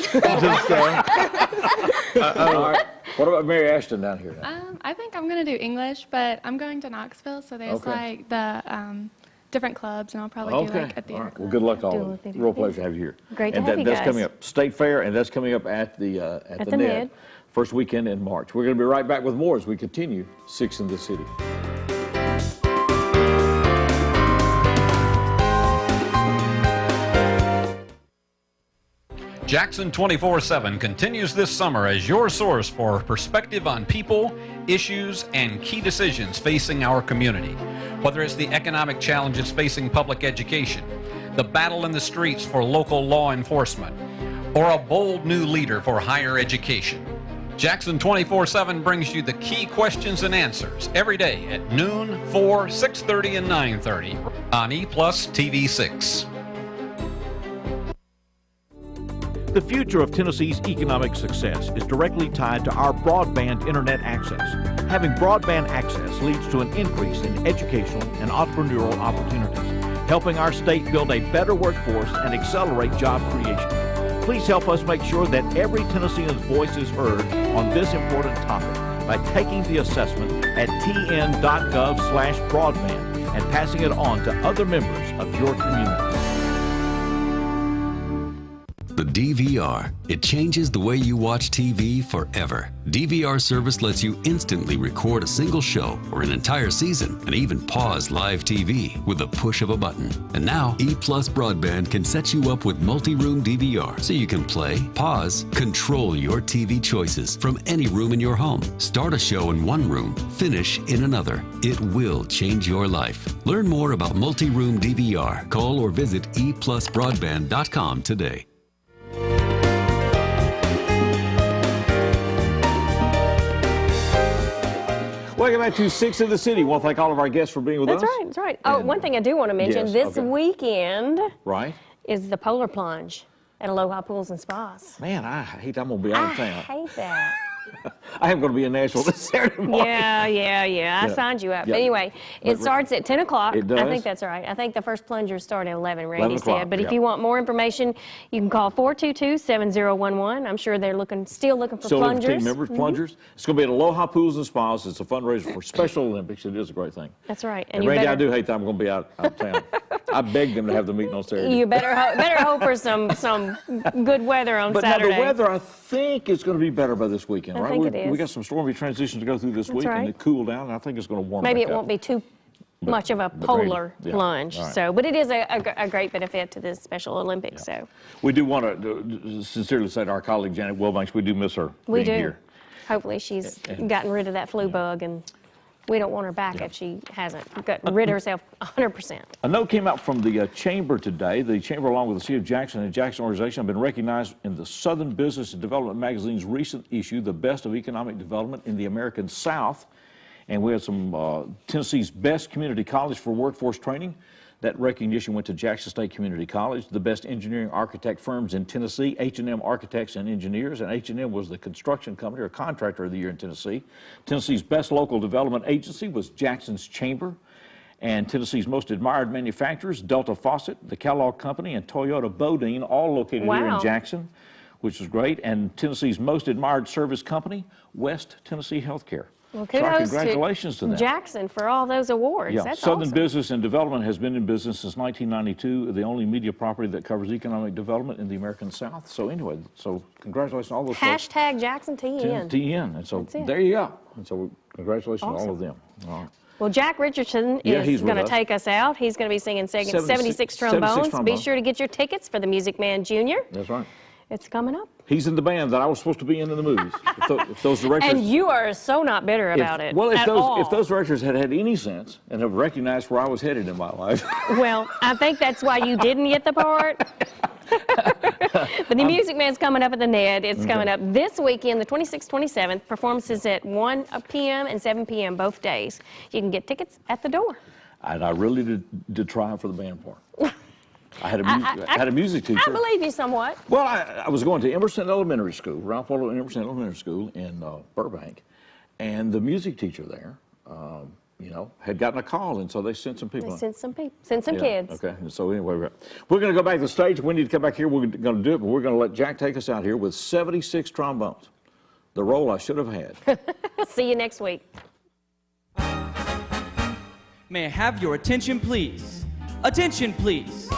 [SPEAKER 1] All right. What about Mary Ashton down here now?
[SPEAKER 24] I think I'm going to do English, but I'm going to Knoxville, so there's like the different clubs, and I'll probably do like a theater club.
[SPEAKER 1] Well, good luck to all of you. Real pleasure to have you here.
[SPEAKER 2] Great to
[SPEAKER 1] and
[SPEAKER 2] have you
[SPEAKER 1] that's
[SPEAKER 2] guys.
[SPEAKER 1] coming up. State Fair, and that's coming up at the NED. First weekend in March. We're going to be right back with more as we continue 6 in the City.
[SPEAKER 7] Jackson 24/7 continues this summer as your source for perspective on people, issues, and key decisions facing our community. Whether it's the economic challenges facing public education, the battle in the streets for local law enforcement, or a bold new leader for higher education, Jackson 24/7 brings you the key questions and answers every day at noon, 4, 6:30, and 9:30 on EPlusTV 6.
[SPEAKER 1] The future of Tennessee's economic success is directly tied to our broadband internet access. Having broadband access leads to an increase in educational and entrepreneurial opportunities, helping our state build a better workforce and accelerate job creation. Please help us make sure that every Tennessean's voice is heard on this important topic by taking the assessment at tn.gov/broadband and passing it on to other members of your community.
[SPEAKER 10] The DVR. It changes the way you watch TV forever. DVR service lets you instantly record a single show or an entire season and even pause live TV with a push of a button. And now, EPlus Broadband can set you up with multi-room DVR so you can play, pause, control your TV choices from any room in your home. Start a show in one room, finish in another. It will change your life. Learn more about multi-room DVR. Call or visit EPlusBroadband.com today.
[SPEAKER 1] Welcome back to 6 in the City. I want to thank all of our guests for being with us.
[SPEAKER 2] That's right, that's right. Oh, one thing I do want to mention,
[SPEAKER 1] Yes,
[SPEAKER 2] this weekend is the Polar Plunge at Aloha Pools and Spas.
[SPEAKER 1] Man, I hate I'm going to be out of town.
[SPEAKER 2] I hate that.
[SPEAKER 1] I am going to be in Nashville this Saturday morning.
[SPEAKER 2] Yeah. I signed you up.
[SPEAKER 1] Yeah.
[SPEAKER 2] But anyway, it starts at 10 o'clock.
[SPEAKER 1] It does?
[SPEAKER 2] I think that's right. I think the first plungers start at 11, Randy
[SPEAKER 1] 11 o'clock,
[SPEAKER 2] said. But if
[SPEAKER 1] yeah.
[SPEAKER 2] you want more information, you can call 422-7011. I'm sure they're still looking for plungers.
[SPEAKER 1] Team members, plungers. It's going to be at Aloha Pools and Spas. It's a fundraiser for Special Olympics. It is a great thing.
[SPEAKER 2] That's right.
[SPEAKER 1] And Randy, I do hate that I'm going to be out of town. I begged them to have the meeting on Saturday.
[SPEAKER 2] You better hope for some good weather on Saturday.
[SPEAKER 1] But now the weather, I think, is going to be better by this weekend, right?
[SPEAKER 2] I think it is.
[SPEAKER 1] We got some stormy transitions to go through this week, and it cooled down, and I think it's going to warm
[SPEAKER 2] Maybe
[SPEAKER 1] back
[SPEAKER 2] it
[SPEAKER 1] up.
[SPEAKER 2] won't be too much of a polar
[SPEAKER 1] yeah.
[SPEAKER 2] plunge.
[SPEAKER 1] All right.
[SPEAKER 2] So, but it is a great benefit to the Special Olympics. So
[SPEAKER 1] We do want to sincerely say to our colleague Janet Wilbanks, we do miss her
[SPEAKER 2] we
[SPEAKER 1] being
[SPEAKER 2] do.
[SPEAKER 1] here.
[SPEAKER 2] Hopefully, she's gotten rid of that flu bug, and we don't want her back if she hasn't gotten rid of herself 100%.
[SPEAKER 1] A note came out from the Chamber today. The Chamber, along with the City of Jackson and Jackson Organization, have been recognized in the Southern Business and Development Magazine's recent issue, The Best of Economic Development in the American South. And we had some Tennessee's best community college for workforce training. That recognition went to Jackson State Community College, the best engineering architect firms in Tennessee, H&M Architects and Engineers, and H&M was the construction company or contractor of the year in Tennessee. Tennessee's best local development agency was Jackson's Chamber, and Tennessee's most admired manufacturers, Delta Faucet, the Kellogg Company, and Toyota Bodine, all located here in Jackson, which was great, and Tennessee's most admired service company, West Tennessee Healthcare.
[SPEAKER 2] Well,
[SPEAKER 1] So
[SPEAKER 2] kudos
[SPEAKER 1] congratulations to them.
[SPEAKER 2] Jackson for all those awards.
[SPEAKER 1] Yeah,
[SPEAKER 2] That's
[SPEAKER 1] Southern
[SPEAKER 2] awesome.
[SPEAKER 1] Business and Development has been in business since 1992, the only media property that covers economic development in the American South. So anyway, so congratulations to all those folks.
[SPEAKER 2] Hashtag Jackson TN.
[SPEAKER 1] TN. And so
[SPEAKER 2] That's it.
[SPEAKER 1] there you go. And so congratulations to all of them. All right.
[SPEAKER 2] Well, Jack Richardson
[SPEAKER 1] Yeah, he's
[SPEAKER 2] is
[SPEAKER 1] with
[SPEAKER 2] going to
[SPEAKER 1] us.
[SPEAKER 2] take us out. He's going to be singing 76 trombones. Be sure to get your tickets for the Music Man Jr.
[SPEAKER 1] That's right.
[SPEAKER 2] It's coming up.
[SPEAKER 1] He's in the band that I was supposed to be in the movies. If those directors,
[SPEAKER 2] And you are so not bitter about it
[SPEAKER 1] well,
[SPEAKER 2] at all.
[SPEAKER 1] if those directors had any sense and have recognized where I was headed in my life.
[SPEAKER 2] Well, I think that's why you didn't get the part. But the Music Man's coming up at the NED. It's coming up this weekend, the 26th, 27th. Performances at 1 p.m. and 7 p.m. both days. You can get tickets at the door.
[SPEAKER 1] And I really did try for the band part. I had a music teacher.
[SPEAKER 2] I believe you somewhat.
[SPEAKER 1] Well, I was going to Emerson Elementary School, Ralph Waldo Emerson Elementary School in Burbank, and the music teacher there, you know, had gotten a call, and so they sent some people.
[SPEAKER 2] They sent some people, sent some kids.
[SPEAKER 1] Okay, and so anyway, we're going to go back to the stage. We need to come back here. We're going to do it, but we're going to let Jack take us out here with 76 trombones. The role I should have had.
[SPEAKER 2] See you next week.
[SPEAKER 9] May I have your attention, please? Attention, please.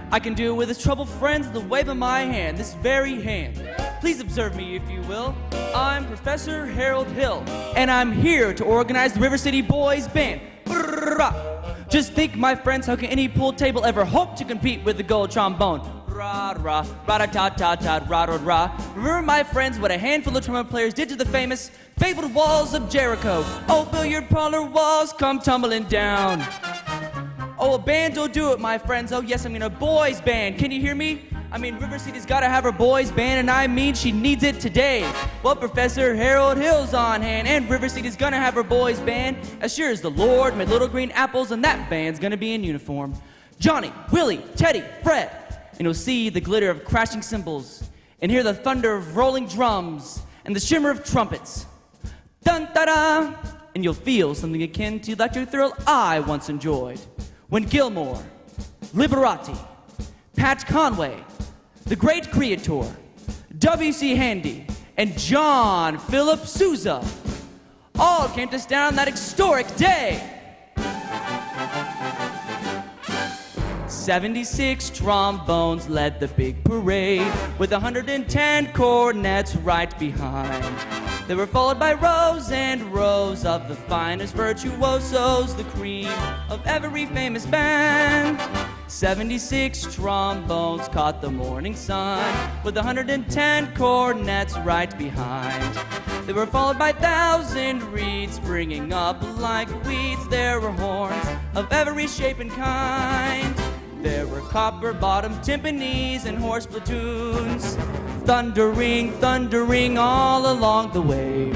[SPEAKER 9] I can do it with his troubled friends, the wave of my hand, this very hand. Please observe me, if you will. I'm Professor Harold Hill, and I'm here to organize the River City Boys Band. Just think, my friends, how can any pool table ever hope to compete with the gold trombone? Ra-ra, ra-da-ta-ta-ta, ra-ra-ra. Remember, my friends, what a handful of trombone players did to the famous, fabled walls of Jericho. Oh, billiard parlor walls come tumbling down. Oh, a band will do it, my friends. Oh, yes, I mean a boys band. Can you hear me? I mean, River City's gotta have her boys band, and I mean she needs it today. Well, Professor Harold Hill's on hand, and River City's gonna have her boys band. As sure as the Lord made little green apples, and that band's gonna be in uniform. Johnny, Willie, Teddy, Fred. And you'll see the glitter of crashing cymbals, and hear the thunder of rolling drums, and the shimmer of trumpets. Dun-da-da! And you'll feel something akin to the electric thrill I once enjoyed when Gilmore, Liberati, Pat Conway, the great Creator, W.C. Handy, and John Philip Sousa all came to stand on that historic day. 76 trombones led the big parade, with 110 cornets right behind. They were followed by rows and rows of the finest virtuosos, the cream of every famous band. 76 trombones caught the morning sun, with 110 cornets right behind. They were followed by 1,000 reeds springing up like weeds. There were horns of every shape and kind. There were copper-bottomed timpanis and horse platoons, thundering, thundering all along the way.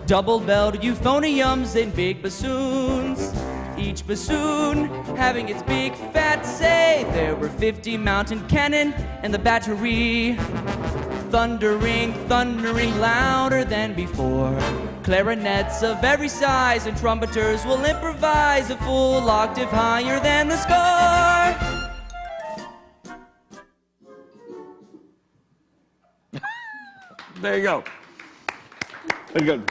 [SPEAKER 9] Double-belled euphoniums and big bassoons, each bassoon having its big fat say. There were 50 mountain cannon and the battery, thundering, thundering louder than before. Clarinets of every size and trumpeters will improvise a full octave higher than the score.
[SPEAKER 1] There you go. There you go.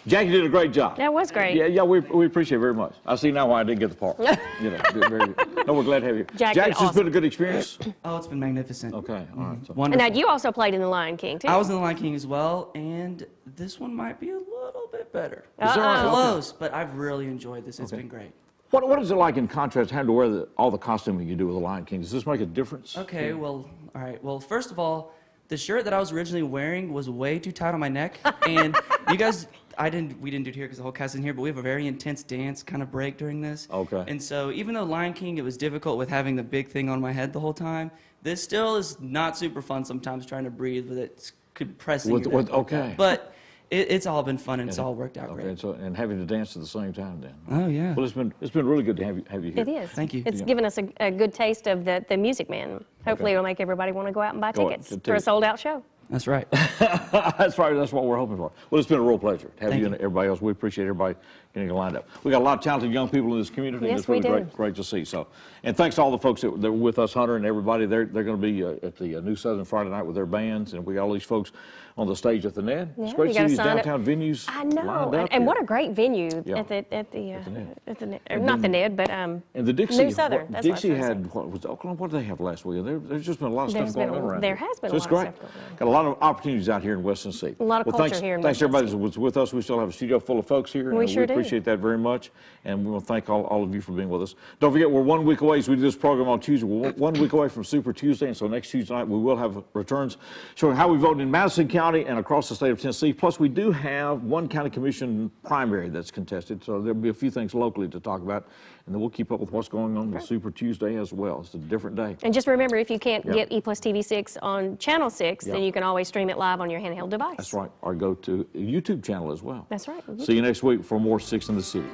[SPEAKER 1] Jackie did a great job.
[SPEAKER 2] That was great.
[SPEAKER 1] Yeah, we appreciate it very much. I see now why I didn't get the part. You know, no, we're glad to have you.
[SPEAKER 2] Jack,
[SPEAKER 1] it's just been a good experience.
[SPEAKER 9] Oh, it's been magnificent.
[SPEAKER 1] Okay, all right. So.
[SPEAKER 9] Wonderful.
[SPEAKER 2] And now you also played in The Lion King, too.
[SPEAKER 9] I was in The Lion King as well, and this one might be a little bit better.
[SPEAKER 1] Is that right?
[SPEAKER 9] Close, but I've really enjoyed this. It's been great.
[SPEAKER 1] What is it like in contrast having to wear all the costuming you do with The Lion King? Does this make a difference?
[SPEAKER 9] Okay, well, all right. Well, first of all, the shirt that I was originally wearing was way too tight on my neck, and you guys, we didn't do it here because the whole cast isn't here, but we have a very intense dance kind of break during this.
[SPEAKER 1] Okay.
[SPEAKER 9] And so even though Lion King, it was difficult with having the big thing on my head the whole time, this still is not super fun sometimes trying to breathe with it compressing your neck.
[SPEAKER 1] Okay.
[SPEAKER 9] But it's all been fun and it's all worked out great.
[SPEAKER 1] And having to dance at the same time then.
[SPEAKER 9] Oh, yeah.
[SPEAKER 1] Well, it's been really good to have you here.
[SPEAKER 2] It is.
[SPEAKER 9] Thank you.
[SPEAKER 2] It's given us a good taste of the Music Man. Hopefully it'll make everybody want to go out and buy tickets for a sold-out show.
[SPEAKER 9] That's right.
[SPEAKER 1] That's right. That's what we're hoping for. Well, it's been a real pleasure to have you and everybody else. We appreciate everybody getting lined up. We got a lot of talented young people in this community.
[SPEAKER 2] Yes,
[SPEAKER 1] it's really
[SPEAKER 2] we do.
[SPEAKER 1] great to see. So, and thanks to all the folks that were with us, Hunter and everybody. They're going to be at the New Southern Friday night with their bands, and we got all these folks on the stage at the Ned.
[SPEAKER 2] Yeah,
[SPEAKER 1] it's great to see these downtown venues.
[SPEAKER 2] I know,
[SPEAKER 1] lined up
[SPEAKER 2] and
[SPEAKER 1] here.
[SPEAKER 2] what a great venue at the Ned. Or not the Ned, but
[SPEAKER 1] and the Dixie.
[SPEAKER 2] New Southern. That's
[SPEAKER 1] Dixie
[SPEAKER 2] what I was
[SPEAKER 1] had what was Oklahoma? What did they have last week? There's just been a lot of stuff
[SPEAKER 2] There's
[SPEAKER 1] going on around.
[SPEAKER 2] There
[SPEAKER 1] here.
[SPEAKER 2] has been
[SPEAKER 1] so
[SPEAKER 2] a
[SPEAKER 1] it's
[SPEAKER 2] lot
[SPEAKER 1] great.
[SPEAKER 2] of stuff going on.
[SPEAKER 1] Got a lot of opportunities out here in West Tennessee.
[SPEAKER 2] A lot of culture here in
[SPEAKER 1] Thanks
[SPEAKER 2] West
[SPEAKER 1] everybody that was with us. We still have a studio full of folks here.
[SPEAKER 2] We
[SPEAKER 1] and
[SPEAKER 2] sure do.
[SPEAKER 1] appreciate that very much. And we want to thank all of you for being with us. Don't forget, we're 1 week away as we do this program on Tuesday. We're 1 week away from Super Tuesday, and so next Tuesday night we will have returns showing how we voted in Madison County and across the state of Tennessee. Plus, we do have one county commission primary that's contested, so there'll be a few things locally to talk about, and then we'll keep up with what's going on with Super Tuesday as well. It's a different day.
[SPEAKER 2] And just remember, if you can't get EPlusTV 6 on Channel 6, then you can always stream it live on your handheld device.
[SPEAKER 1] That's right. Or go to a YouTube channel as well.
[SPEAKER 2] That's right.
[SPEAKER 1] See you next week for more 6 in the City.